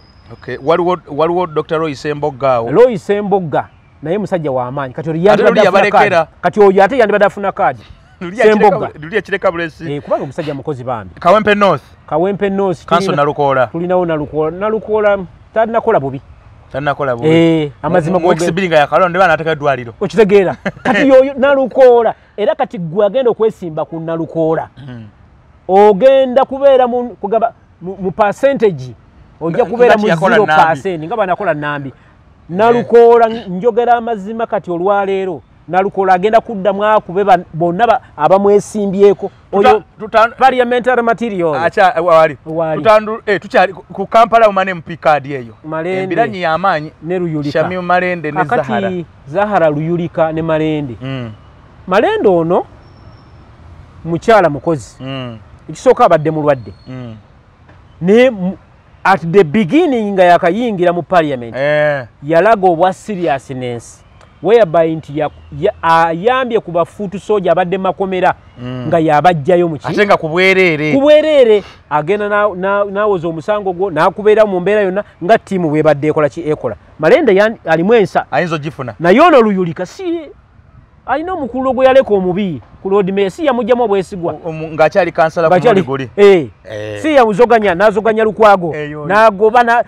waliwo Dr. Roy Sembogga naye musajja w'amaanyi kati oyo ate yandibadde afuna kaadi Sembogga kubanga omusajja mukozi bambi Kawempe North tulinawo Nalukoola talinakola bubi amazima nga yakalonde bana atekeddwaliro okitegeera kati yoyo Nalukoola era kati gwe agenda okwesimba ku Nalukoola ogenda kubeera mu percentage ojja kubeera mu 0% nga banakola Nambi Nalukoola njogera amazima kati olwaleero Nalukoola agenda kuddamu akube bonna abamwesimbyeko oyo parliamentary material wali tukyali ku Kampala umane MP card eyo embiranyi y'amaanyi ne Ruyulika Shami Malende ne Zahara Ruyulika ne Malende Malende ono mukyala mukozi ekisooka abadde mulwadde ne at the beginning nga yakayingira mu parliament yalaga obwa seriousness whereby nti ayambye ku bafuutu soja abadde makomera nga yabajjayo mu ate nga kubwereere agenda nawoza omusango gwo nakubeera mu mbeera yonna nga ttiimu bwebadde ekola Malende alimu ensa ayinza ogifuna naye ono Luyulika si alina omukulu gwe yaleka omubi ku Lord Mayor si yamugjamu obwesigwa ng'akyali kansala ku Muliguli si yamuzoganya n'azoganya Lukwago n'agoba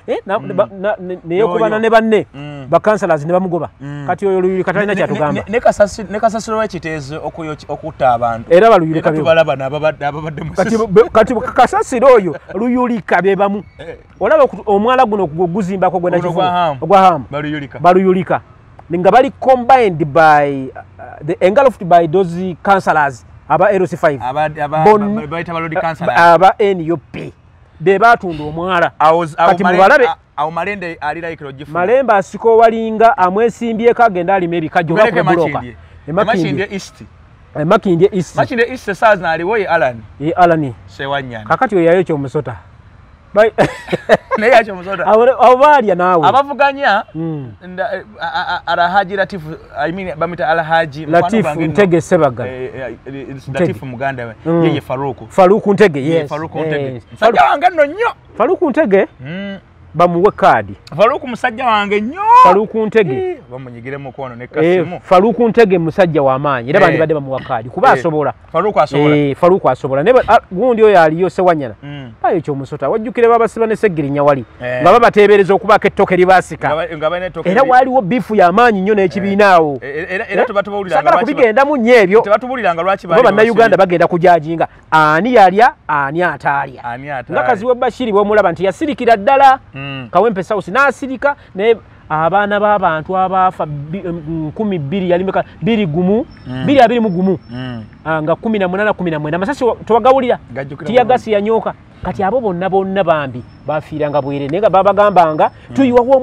neyokubana ne banne bakansalazi ne bamugoba kati oyo Luyulika talina kyatugamba ne kasasiro w'ekiteezo okutta abantu era baluyulika tubalaba n'ababadde kati kasasiro oyo Luyulika be bamu olaba omwala guno guzimbako gwenda kifu ogwa Hamu baluyulika nga bali combined by engulfed by those councillors aba LC5 aba NUP be batunda omwala kati mubalabe awo Malende ali like logifu Malembe asiko walinga amwesimbyeko agenda alime ebikajjo nga kubuloka Makindye East Stars aliwo Alan Sewanyana kakati oyo yayo Musota naye yakyo Musota abalya naawe abavuganya Alhaji Latifu bamita Alhaji Latifu Ntege Sebaga Latifu muganda we yeye Faruku Ntege sajja wange nno nnyo Faruku Ntege bamuwe kaadi Faruku musajja wange nnyo Faruku Ntege bamunyigire mukono ne Kasimu Faruku Ntege musajja w'amaanyi era bandi badde bamuwa kaadi kuba asobola Faruku asobola ne gundi oyo aliyo Sewanyana ayo Musota wajjukire babasiba ne Segirinya wali nga babateebereza okubaako ettooke libaasika era waliwo bifu y'amaanyi nnyo n'ekibiinaawo era tebatubuliranga kubigendamu nnyo ebyo tebatubuliranga lwaki bannayuganda bagenda kujajinga ani yalya ani ataalya nga Kaziwa Bashir bw'omulaba nti yasirikira ddala Kawempe South n'asirika ne abaana b'abantu abaafa 12 yalimeka 221 nga 18 amasasi tewagawulira tiyagasi yanyoka kati abo bonna bambi bafiiranga bwere naye nga babagambanga tuyiwawo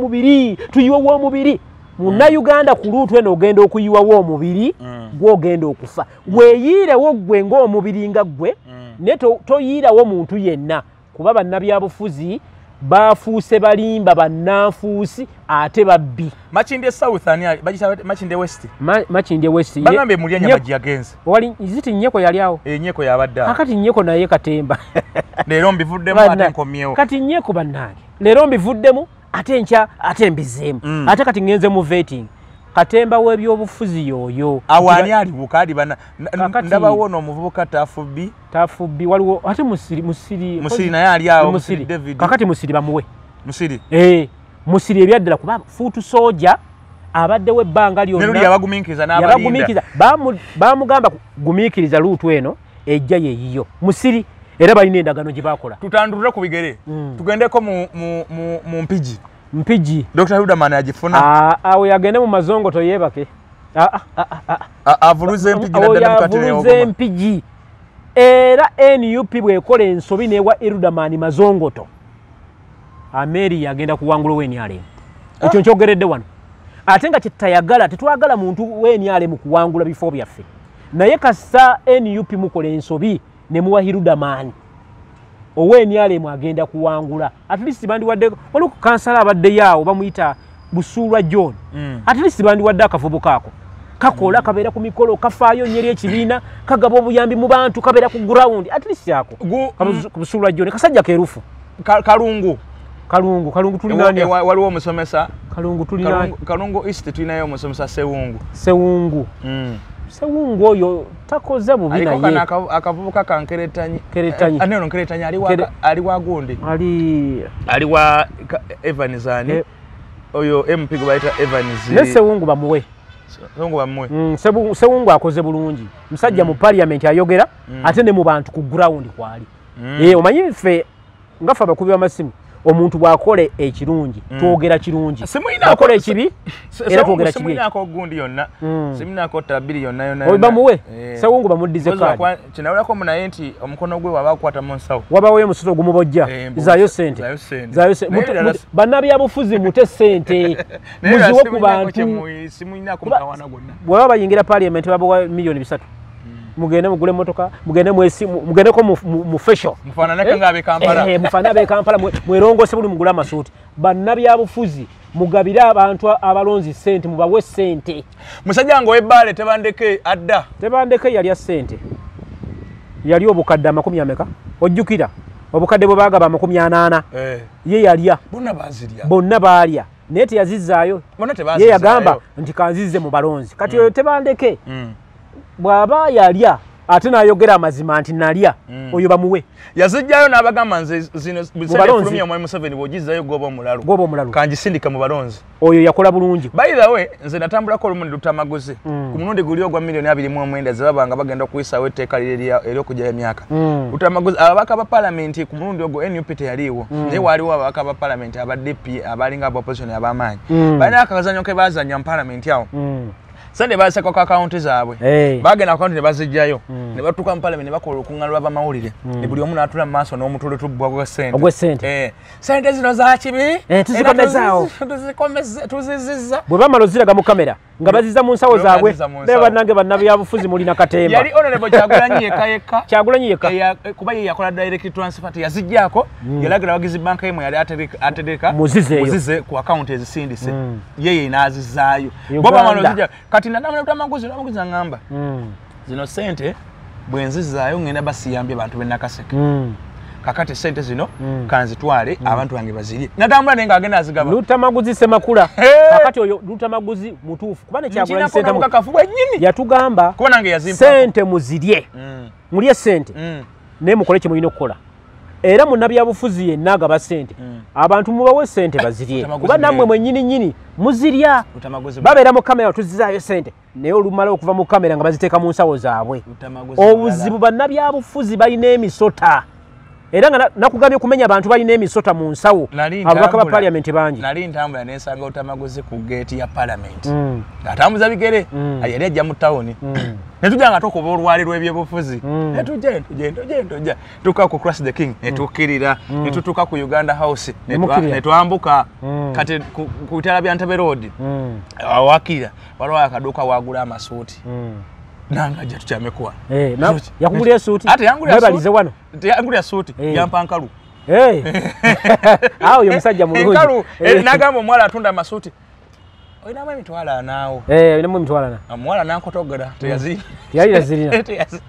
omubiri Munnayuganda ku luutu eno ogenda okuyiwawo omubiri gw'ogenda okufa weeyiirewo gwe ng'omubiri nga gwe naye toyiirawo muntu yenna kuba bannabyabufuzi bafuuse balimba bannanfuusi ate babbi Makindye South Makindye West Makindye West bagambe mulya nyamaji yagenze wali ziti Nnyeko yali awo Nnyeko yabadde akati Nnyeko naye Katemba leero mbivuddemu ate nkomyewo kati Nnyeko bannange leero mbivuddemu ate nkya ate mbizeemu ate kati ngenze mu vetting Katemba w'ebyobufuzi yoyo awani ali bukadi bana ndabawo n'omuvubuka Tafubbi waliwo ate musiri naye ali awo musiri David kakati musiri bamuwe musiri musiri ebyaddala kuba fuutu soja abaddewo ebbanga lyonna yabagumiikiriza n'abalinda bamugamba gumiikiriza luutu eno ejja yeeyiyo musiri era balina endagano gye bakola tutandulire ku bigere tugendeko mu mpigi mpigi Dr. Ruderman ajifuna awo yagende mu mazongo toyebake avuluze mpigi na avuluze mpigi era NUP bwekola ensobi newa Ruderman mazongoto Ameri yagenda kuwangula wenyale ekyo nkyogeredde wano ate nga kitayagala tetwagala muntu wenyale mu kuwangula bifo byaffe naye kasa NUP mukola ensobi ne muwa Ruderman owenyale mwagenda kuwangula at least bandi wadde waliwo kansala abadde yawo bamuyita Busulwa John at least bandi wadde akavubo kako kakola kabeera ku mikolo kafaayo nyeri ekibiina kagaba obuyambi mu bantu kabeera ku ground at least yako Busulwa John kasajja kerufu Kalungu tulinani waliwo omusomesa Kalungu tulinani Kalungu East tulinayo omusomesa Sewungu Sewungu oyo takoze bubi naye aliko akavubuka kankeretanyi aneno nkeretanyi ali wa gundi ali wa Evanizani oyo MP gwaita Evaniz ne Sewungu bamuwe Sewungu akoze bulungi musajja mu parliament ayogera ate ne mu bantu ku ground kwali omanyi ffe ngafa bakubi amasimu omuntu bwakole ekirungi twogera kirungi akola ekibi era twogera kibi simuinako gundi yonna simuinako tabiri yonna oyo bamuwe Sewungu bamuddize kadi kinawulako munaye nti omukono gwe waba akwata mu nsawo wabawo omusolo gumubojja zayo sente bannabyabufuzi mute sente muziwo ku bantu simuinako mutawana gonna bwaba bayingira parliament babawa milioni 3 mugende mugule motoka mugende mugendeko mu fashion mufananeke ngabe Kampala mufanabe Kampala mwerongose buli mugula masuti bannabyabufuzi mugabira abantu abalonzi sente mubawe sente musajja ngo ebale tebandeke adda tebandeke yali ya sente yali obukadde 100 ameka ojjukira obukadde bwe bagaba 80 ye yalya bonna balya nete yazizaayo ye yagamba nti kanzize mu balonzi kati oyo tebandeke bwaba yalya ate nayogera amazima nti nalya oyo bamuwe yazijjayo n'abagamba nze zino bisefulumya mu Museveni bw'ogizzayo goba omulalu kanjisindika mu balonzi oyo yakola bulungi by the way nze natambulako olumu Lutamaguzi ku mulundi guli ogwa milioni 29 ze babanga bagenda okuyisawo etteeka ery'okujja emyaka Lutamaguzi ababaka ba parliament ku mulundi ogwo NUP teyaliwo naye waliwo ababaka ba parliament aba DP abalinga aba opposition ab'amaanyi balina akakazanyo ke bazanya mu parliament awo sande basako ka account zaabwe bagenda account ne bazijjayo ne batuka mu parliament ne bakola okungalo aba mawulire ne buli omu natula mu maaso n'omutule tubwa gwa sente sente zino za kibi tuzikomezaawo tuzizizza bwe bamala oziraga mu kamera nga bazizza mu nsawo zaabwe be bannange bannabyabufuzi mulina katemba yali honorable Kyagulanyi yekka kuba ye yakola direct transfer yazijjako yalagira Wagizi banka yemwe yali atereka muzize ku account ezisindise yeye inazizaayo boba manozijja kati nadamana Lutamaguzi ngamba zino sente bwenzizaayo ngenda basiyambye abantu b'Nakaseke kakati sente zino kanzitwale abantu bange bazirye natambula nenga agenda azigaba Lutamaguzi semakula kakati oyo Lutamaguzi mutuufu kubane Kyagulanyi sente yatugamba kuba nange yazimpa sente muzirye mulye sente ne mukole kye mulina okukola era munnabyabufuzi yenna agaba sente abantu mubawe sente bazirye kuba nammwe mwennyini muzirya babeera mu kamera tuzizaayo sente naye olumala okuva mu kamera nga baziteeka mu nsawo zaabwe obuzibu bannabyabufuzi balina emisota era nga nakugambye kumenya abantu balina emisota mu nsawo ababaka ba parliament bangi nali ntambula nensanga Lutamaguzi ku gate ya parliament ngatambuza bigere yali ajja mu tawuni netujja nga tokuba olwali lw'ebyobufuzi netujja tuka ku Cross the King netukirira netutuka ku Uganda House netwambuka kati ku bitala bya Ntebe Road awakira waliwo akaduuka wagula amasuuti nanga jatu chamekuwa yakugulia suti ate yangulia balize wano yangulia suti yampa nkalu awo yo musajja mulungi nkalu nagamba mwala atunda masuti oyina mwe mitwala naawo oyina mwe mitwala na mwala nankotogera teyaziri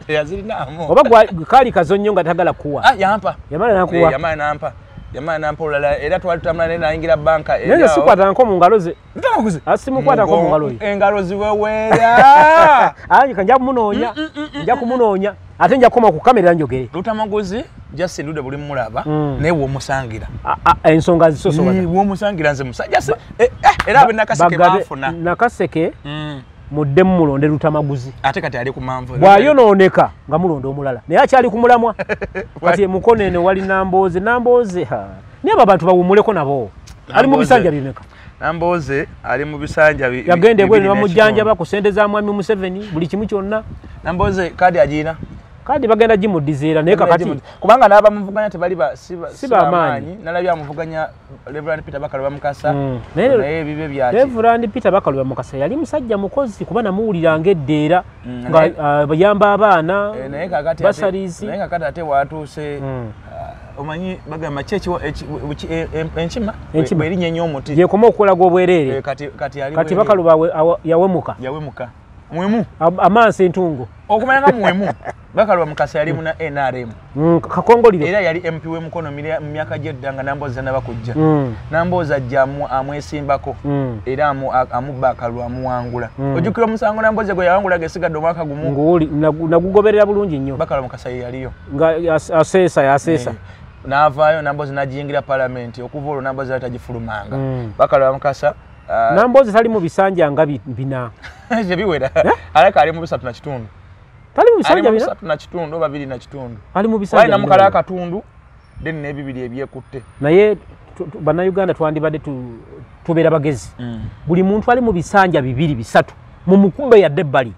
teyaziri namo oba kali kazonnyo nga tagala kuwa yampa yamala nakuwa yamana nampa olala era twalitamula ne nayingira banka neze sikwata nko mu ngalo ze Lutamaguzi asimukwata ko mu ngalo ye engalo ziweweera kanja kumunoonya ate nja kukoma ku kamera njogere Lutamaguzi just ndude buli mulaba naye womusangira ensonga zisosobaza womusangira nze musajja era abe Nakaseke bafuna Nakaseke muddemu mulonde Lutamaguzi ate kati ali ku manvu bwayonooneka nga mulonde omulala naye akyali ku mulamwa kati mukonene wali Nambooze niye abo abantu bawumuleko nabo ali mu bisanja bimeka Namboze ali mu bisanja yagende bwe bamujjanja bakusendeza mwami Museveni buli kimu kyonna Namboze kadi ajina kadi bagenda jimudizeera naye kakati kubanga naba muvuganya tebali ba siba amanyi nalabya amuvuganya Reverend Peter Bakaluba Mukasa naye bibe byachi Reverend Peter Bakaluba Mukasa yali musajja mukozi kuba namuwuliranga eddeera nga bayamba abaana naye kakati basalizi naye kakati ate watuse omanyi bagamba chechi enchima bwerinye nnyo omuti ye koma okulaga obwerere kati Bakaluba yawemuka mwemu amansi entungo okumanya nga mwemu Bakaluba Mukasa yali muna NRM kakongoliro era yali MP w'emukono mu myaka gy'edda nga Namboza nabakujja Namboza ajjamu amwesimbako era amubba Bakaluba amuwangula ojjukira omusango Namboza gwe yawangula gesigadde omwaka gumu nguli nagugoberera bulungi nnyo Bakaluba Mukasa yaliyo nga aseesa n'avaayo Namboza n'agiyingira parliament okuva olwo Namboza atagifulumanga Bakaluba Mukasa Namboza tali mu bisanja nga bina je biwera alaka ali mu bisatu na kitundu tali mu bisanja bina bisatu na kitundu babiri na kitundu ali mu bisanja na mukala akatundu then ne bibiri ebyekutte naye bana Uganda twandibadde tubeera bagezi buli muntu ali mu bisanja bibiri bisatu mu mukube ya debbali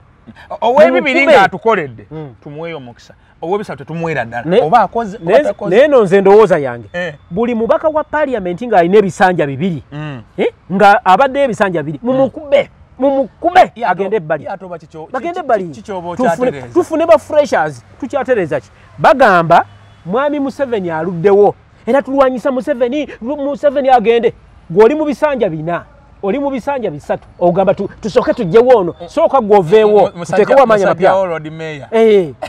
owe bibiri nga atukoledde tumuweyo mukisa owe bisatu tumuwera ddala oba akoze neno nze ndowooza yange buli mubaka wa parliament nga alina ebisanja bibiri nga abadde ebisanja bibiri mumukube agende ebbali bagende ebbali tufune ba freshers tukyatereza ki bagamba mwami Museveni aluddewo era tulwanyisa Museveni agende gw'oli mu bisanja bina oli mu bisanja bisatu ogamba tusoke tujje wono soka goveewo tutekawo amanya mapya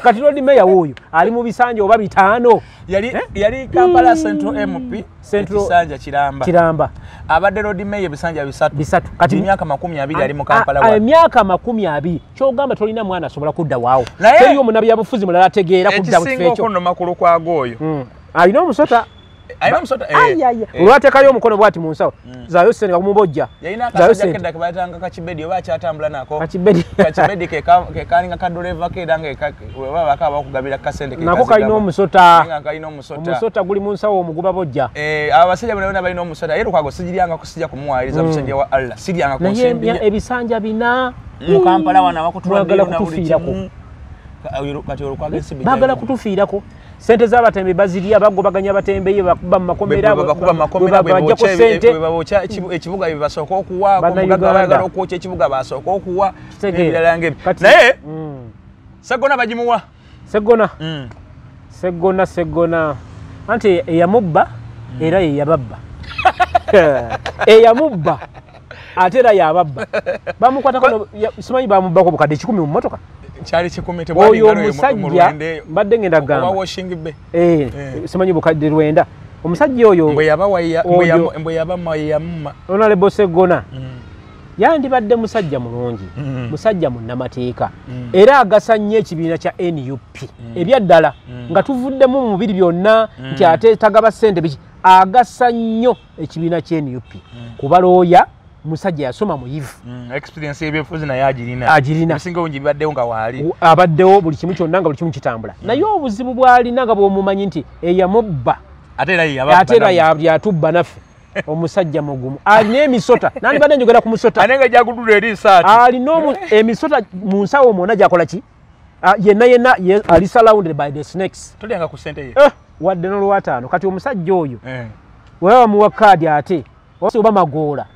kati Lord Mayor wuyo ali mu bisanja oba bitano yali Kampala Central MP ekisanja Kiramba abadde Lord Mayor bisanja bisatu kati emyaka 20 ali mu Kampala wa emyaka 20 kyogamba tolina mwana asobola kudda waawo teri omunabi yabufuzi mulala ategeera kudda mu kifo ekyo ekisinga makulu kwagoyo alina omusota ayina musota olwatekayo omukono bwati mu nsawo zayo sente nga kumubojja zayo sente kedda kebatanga kachibedi oba kyatambula nako kachibedi kekalinga kadoleva kedanga baba bakaba okugabira kasente nako kalina omusota guli mu nsawo omuguba bojja abasajja bonna balina omusota era kwago sijiryanga kusijja kumuwaliriza musajja wa Allah siryanga kunsimbi ebisanja bina mu Kampala wana wakutwagala kutufiirako kati olukwagensimbi bagala kutufiirako sente z'abatembe bazirya bagobaganya abatembe bakuba makomera bajja ko sente babocha ekibuga bibasooka okuwa kumugagala okwocha ekibuga basooka okuwa ebirala ngebi naye Segona bajimuwa Segona anti eyamubba era yeyababba eyamubba atera yababba bamukwata kono simanyi bamubbako bukadde 10 mu motoka cyari kikomete bwali ngaro mu Rwanda badde ngenda gamba washing be simanyi bukadde Rwanda omusajja oyo mbwe yaba mayamma Honorable Segona yandi badde musajja mulungi musajja munnamateeka era agasanye ekibiina kya NUP ebyaddala nga tuvuddemu mu mubiri byonna nti ate tagaba sente biki agasanyo ekibiina kya NUP kubalooya musajja yasoma muyivu experience ebyefuzi naye agirina bisinga ungi baddewo nga waali abaddewo buli kimu kyonna nga buli kimu kitambula naye obuzibu bwalina nga bw'omumanyi nti eyamubba ate era yatubba naffe omusajja mugumu alina emisota nandibadde njogera ku musota anenga jagudula eri saati alina emisota mu nsawo mwonna gyakola ki yenna ali surrounded by the snakes tolyanga ku sente ye wadde n'olwataano kati omusajja oyo wewa muwa kaadi ate oba magoola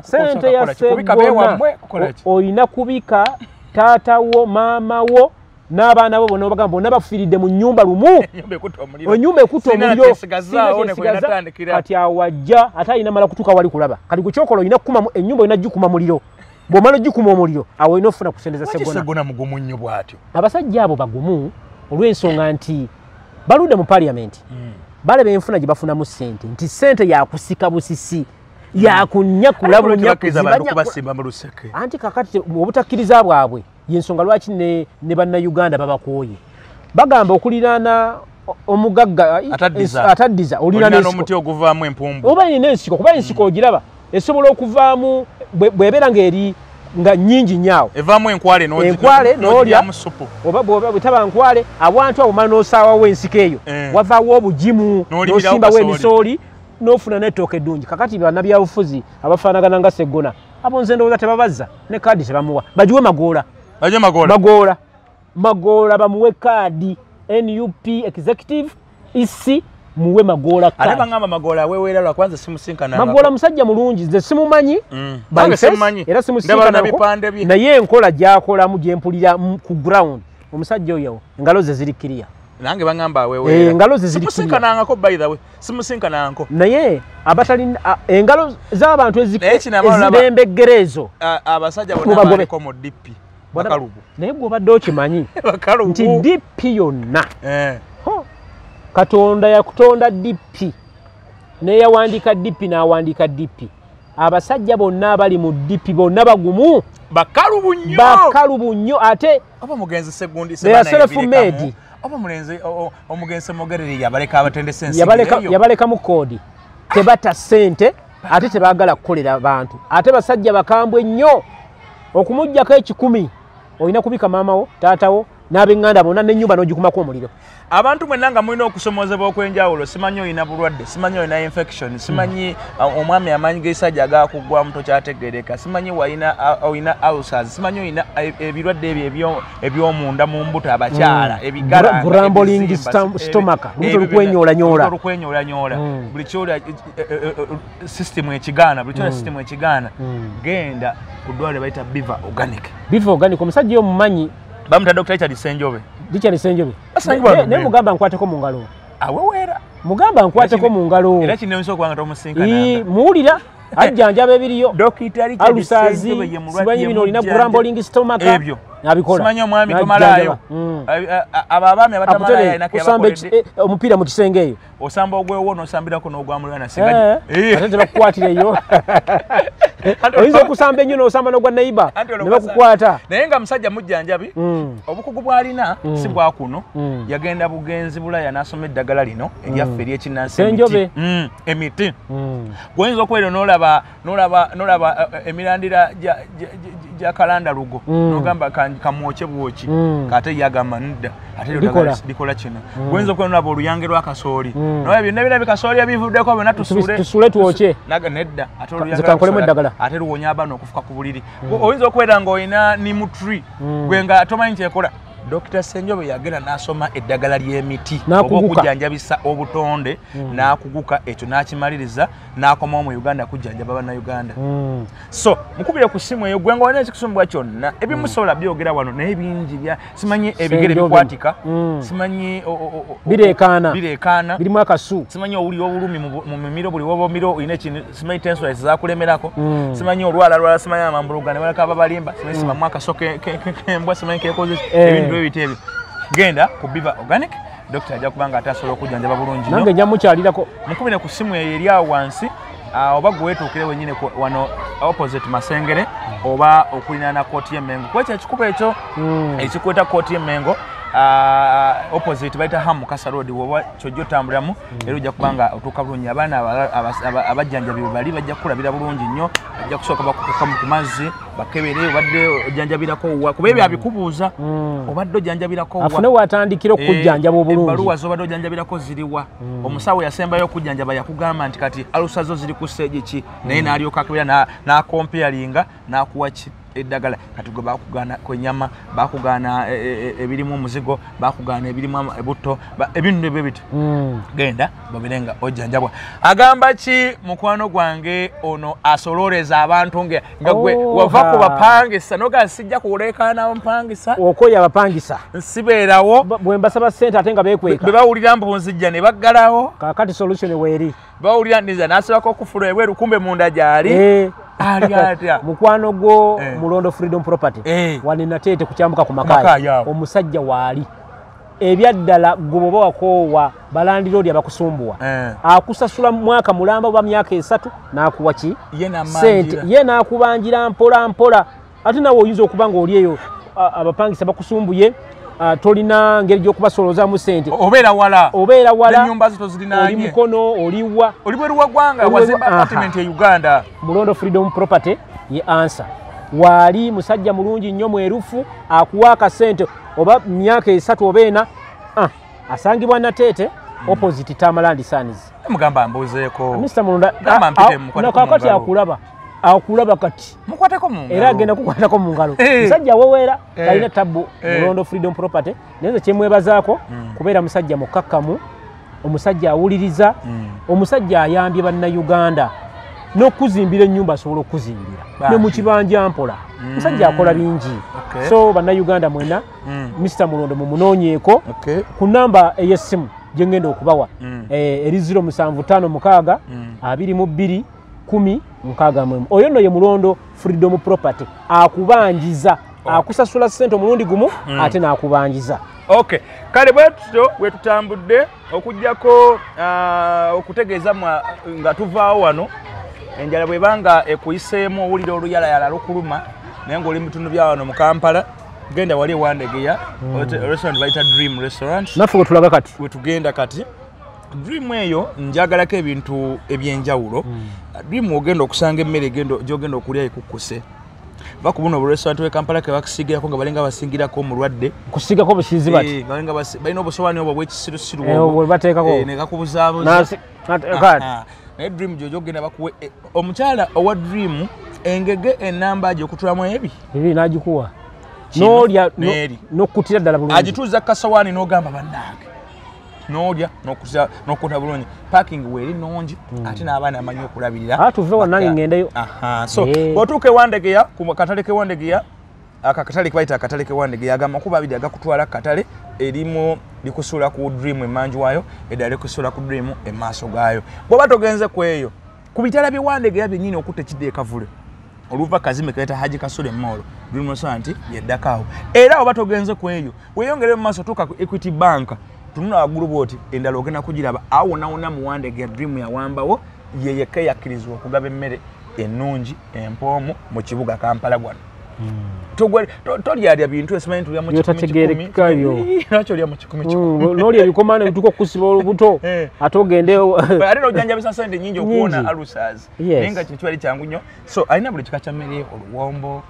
sente ya Segona oyina kubika taatawo maamawo n'abaana bo bonna bagamba bonna bafiiridde mu nnyumba lumu ennyumba ekutta omuliro kati awajja ate alina mala kutuuka wali kulaba kati gukyokola oyina kukumamu ennyumba oyina gikuma muliro bw'omala ogikuma omuliro awo oyina ofuna ku sente za Segona mugumu nnyo bw'atyo abasajja abo bagumu olw'ensonga nti baludde mu parliament balaba enfuna gye bafunamu ssente nti ssente yakusika busisi yakunyakula anti kakati obutakkiriza bwabwe yensonga lwaki ne bannayuganda babakooye bagamba okuliraana omugagga ataddiza olina n'omuti oguvaamu empumbu oba nina ensiko kuba ensiko ogiraba esobola okuvaamu bw'ebeera ng'eri nga nnyingi nnyawo evaamu enkwale n'olya oba bwetaba nkwale abantu abo mala n'osaawawo ensiko eyo wavaawo obugimu n'osimbawo emisooli n'ofuna n'ettooke eddungi. Kakati bannabyabufuzi abafaanagana nga Sseggona abo nze ndowooza tebabazza ne kaadi tebamuwa bagiwe Magoola. Magoola bamuwe kaadi NUP executive isi muwe Magoola kaadi. Ate bangamba Magoola weweera lwa kwanza simusinkana. Magoola musajja mulungi nze simumanyi. Bange simumanyi. Era simusinkana naye enkola gy'akolamu gye mpulira ku ground omusajja oyo engalo ze ziri clear. Nange bangamba weweera. Engalo ze ziri clear. Simusinkanangako by the way. Simusinkanangako. Naye abatali engalo z'abantu ezibembeggerezo. Abasajja bonna baliko mu DP. Bakalubu. Naye bw'obadde okimanyi nti DP yonna Katonda yakutonda DP neyawandiika DP n'awandiika DP. Abasajja bonna abali mu DP bonna bagumu bakalubu nnyo ate oba mugenzi Segundi self-made oba mulenzi omugenzi Mogereri yabaleka abatendese ensi yabaleka mu koodi tebata ssente ate tebaagala kukolera bantu ate basajja bakambwe nnyo okumuggyako 10 olina kubika maamawo taatawo n'abenganda bonna n'ennyumba n'ogikumako omuliro. Abantu mwenna nga mulina okusomozebwa okwenjawulo simanyi olina bulwadde simanyi olina infection simanyi omwami amanyi g'esajja agakuggwamu tokyategereka simanyi olina ulcers simanyi olina ebirwadde eby'omunda mu mbuto abakyala ebigala grumbling stomach olukwenyoolanyoola buli kyolya system ekigaana genda ku ddwaliro bayita Biva Organic omusajja omumanyi bamuta Dr. Richard Senjobe. Ne mugamba nkwateko mu ngalo. Aweweera. Mugamba nkwateko mu ngalo. Era kinene nso kwanga tomusinkana. Muwulira ajjanjaba ebiriyo. Dr. Richard Senjobe ye mulwadde. Simanyi bino olina grumbling stomach. Ebyo. Abikola. Simanyi omwami tomalayo. Abaami abatamalayo ayina ke yabakoledde. Omupiira mu kisenge eyo. Osamba ogwewo n'osambirako n'ogwamulwana sigaji. Ate tebakukwatira eyo. Oyinza okusamba ennyo n'osamba n'ogwa neighbor ne bakukwata. Naye nga musajja mujjanjabi obukugu bw'alina si bwa kuno yagenda bugenzi Bulaya n'asoma eddagala lino eryaffe ery'ekinnansi emiti gwoyinza okubeera n'olaba emirandira gya Kalandalugo n'ogamba kamwoke bwoki kate yagamba nedda ate likola kino gwoyinza okubeera n'olaba oluyange lwa kasooli naye byonna bina bikasooli ebivuddeko byonna tusule twoke nedda ate oluyange ate luwonya abaana okufuka ku buliri oyinza okubeera ng'olina nimutri gwe nga tomanyi kyekola. Dr. Senjobe yagenda n'asoma eddagala ly'emiti oba okujjanjabisa obutonde n'akuguka ekyo n'akimaliriza n'akomawo mu Uganda kujjanjaba bannayuganda. So mukubire ku simu eyo gwe ng'olina ekikusumbwa kyonna ebimusobola byogera wano naye bingi simanyi ebigere bikwatika simanyi bireekaana birimu akasu simanyi owulira obulumi mu mimiro buli woba omiro olina ekintu simanyi tensoris zakulemerako simanyi olwala simanyi amambulugane baleka babalimba simanyi simamu akaso kembwa simanyi kekoze ebintu ebitebyo genda ku Biva Organic Dr. ajja kubanga atasobola okujjanjaba bulungi nange njya mukyalirako mukubire ku simu eyo eri awo wansi oba gwetuukire wennyini wano opposite Masengere oba okulinaana kooti y'Emmengo kwekyo ekikuba ekyo ekikweta kooti y'Emmengo opposite baita Hamu Kasa Road woba kyojja otambulamu era ojja kubanga otuuka bulungi abaana abajjanjabi bali bajja kulabira bulungi nnyo bajja kusooka bakukuka ku mazzi bakebere obadde ojjanjabirako wa kuba ebyo abikubuuza obadde ojjanjabirako wa afune watandikira okujjanjaba obulungi ebbaluwa zobadde ojjanjabirako ziriwa omusawo yasembayo okujjanjaba yakugamba nti kati alusazo ziri ku stage ki naye n'alyoka akebera n'akompeyalinga n'akuwa ki eddagala kati gwe bakugana kwenyama bakugana ebirimu omuzigo bakugana ebirimu ebutto ebintu ebyo biti genda babirenga ojjanjabwa agamba ki mukwano gwange ono asololeza abantu nga gwe wava ku bapangisa noga sijja kuleekaana abapangisa okoya abapangisa nsibeerawo bwe mbasaba ssente ate nga beekweka be bawulira mbunzijja ne baggalawo kakati solution weeri bawulira ndiza n'asibako okufula ebweru kumbe munda gyali aliata mukwano gwo Mulondo Freedom Property wanina tete kukyambuka ku makaya omusajja waali ebyaddala goboba wakoowa balandiro lya bakusumbuwa akusasula mwaka mulamba ba myaka 3 n'akuwa ki sente ye n'akubanjira mpola ate nawe oyinza okubanga oli eyo abapangisa bakusumbuye tolina ngeri gy'okubasoloza mu sente obeera wala ennyumba zito zirinaanye oli mukono oliwa oliweruwa gwanga wazimba apartment ya Uganda Mulondo Freedom Property ye answer wali musajja mulungi nnyo mwerufu akuwa akasente oba myaka 3 oba 4 asangibwa na tete opposite Tamaland Sons. Mugamba mbuzeeko. Mr. Mulonda gamba mpite mukwate ko. Nakakati akulaba kati. Mukwate ko mu ngalo. Era agenda kukwata ko mu ngalo. Musajja wewera kalina tabbu Mulondo Freedom Property. Neze kyemwebazaako kubeera musajja mukakkamu, omusajja awuliriza, omusajja ayambye bannayuganda n'okuzimbira ennyumba asobola okuzimbira. Ne mu kibanja mpola. Musajja akola bingi. So bannayuganda mwena Mr. Mulondo mumunoonyeeko ku namba ey'essimu gye ngenda okubawa eri 075 22 10 6 oyo nno ye Mulondo Freedom Property akubanjiza akusasula ssente omulundi gumu ate n'akubanjiza. Okay, kale bwetutyo bwetutambudde okujjako okutegeeza nga tuvaawo wano enjala bwebanga ekuyiseemu owulira oluyalayala lukuluma naye ng'oli mu bitundu bya wano mu Kampala genda wali ewandegeya restaurant bayita Dream Restaurant naffe wetulaga kati wetugenda kati Dream eyo njagalako ebintu ebyenjawulo Dream ogenda okusanga emmere gyogenda okulya ekukkuse baku buno restaurant we Kampala ke bakusigirako nga balinga basingirako omulwadde kusigako busizi bati balinga balina obusowaani obwo bwekisirusiru obwo bateekako ne gakubuzaabuza naye Dream gyogenda bakuwe omukyala owa Dream engege enamba gyokutulamu ebi n'agikuwa n'olya n'okkutira ddala bulungi agituuza kasawaani n'ogamba bannange n'olya n'okkuta bulungi parking weeri nnungi ate n'abaana amanyi okulabirira tuve wannange ngendeyo so bw'otuuka ewandegeya ku katale k'ewandegeya akakatale kebayita akatale k'ewandegeya agamba kuba abiri agakutwala katale erimu likusuula ku Dream emanju waayo eddala likusuula ku Dream emaaso gaayo bw'oba togenze ku eyo ku bitala by'ewandegeya byennyini okutta ekidde ekavule oluva kazime kayita Haji Kasule Mall Dream Restaurant yeddakaawo era oba togenze ku eyo weeyongere mu maaso tuuka ku Equity Bank tununa waggulu bw'oti endala ogenda kugiraba awo wonna muwandegeya Dream yawambawo ye yekka yakkirizibwa okugaba emmere ennungi empoomu mu kibuga Kampala gwano tolyalya bintu esimanyi tulya mu nakyo mu kikumi n'olya ebikomane bituka okusiba olubuto ate ogendewo ate n'ojjanjabisa sente nnyingi okuwona alusas naye nga kino kiba kyangu nnyo so alina buli kika kya mmere oluwombo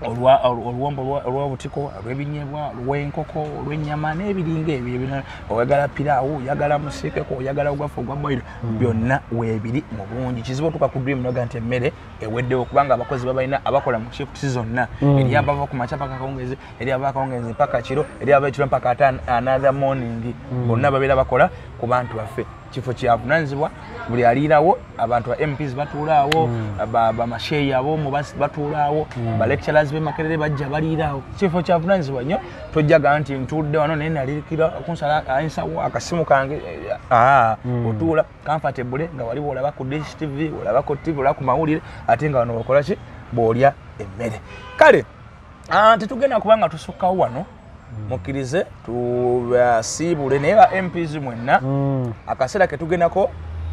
olw'obutiko olw'ebinyebwa olw'enkoko olw'ennyama n'ebiringa ebyo oyagala piraawo oyagala musekeko oyagala ogwafu ogwa boyiro byonna weebiri mu bungi kizibu otuuka ku Dream noga nti emmere eweddewo kubanga abakozi babalina abakola mu shift zonna eri abava ku makya paka kawungezi eri abava kawungezi paka kiro eri abava ekiro paka another morning bonna babeera bakola ku bantu baffe kifo kyavunaanyizibwa buli aliirawo abantu ba MPs batuulaawo bamasheeyi ab'omu batuulaawo balecturers b'Emakerere bajja baliiraawo kifo kyavunaanyizibwa nnyo tojjaga nti ntudde wano naye naliikira okunsala ayinsawo akasimu kange otuula comfortable nga wali olaba ku Dish TV olaba ku TV olaba ku mawulire ate nga wano bakola ki bw'olya emmere kale tetugenda kubanga tusukkawo wano mukkirize tubasiibule naye ba MPs mwenna akaseera ketugendako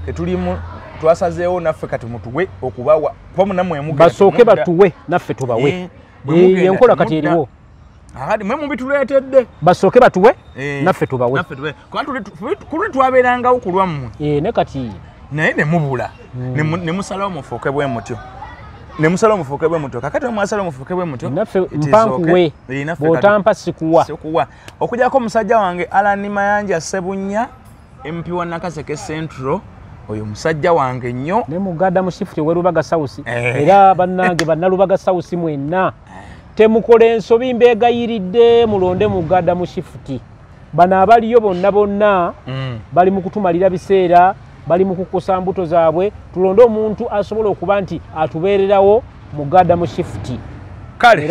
ketulimu twasazeewo naffe kati mutuwe okubawa kuba munammwe basooke batuwe naffe tubawe enkola kati eriwo akati mwe mubituleetedde basooke batuwe naffe tubawe kulwe twabeerangawo ku lwammwe ne kati naye ne mubula ne musalawo mufuuke bwe mutyo nemusala mufuke bwe muto kakati mwasala mufuke bwe muto naffe mpankuwe bw'otampa sikuwa okujjako omusajja wange Alan Mayanja Sebunya MP wa Nakaseke Central oyo musajja wange nnyo ne mugada mu shift werubaga South era bannange bannalubaga South mwenna temukola ensobi mbeegayiridde mulonde mugada mu shift bano abaliyo bonna bali mu kutumalira biseera bali mu kukosa mbuto zaabwe tulonde omuntu asobola okuba nti atubeererawo mugada mu shift kale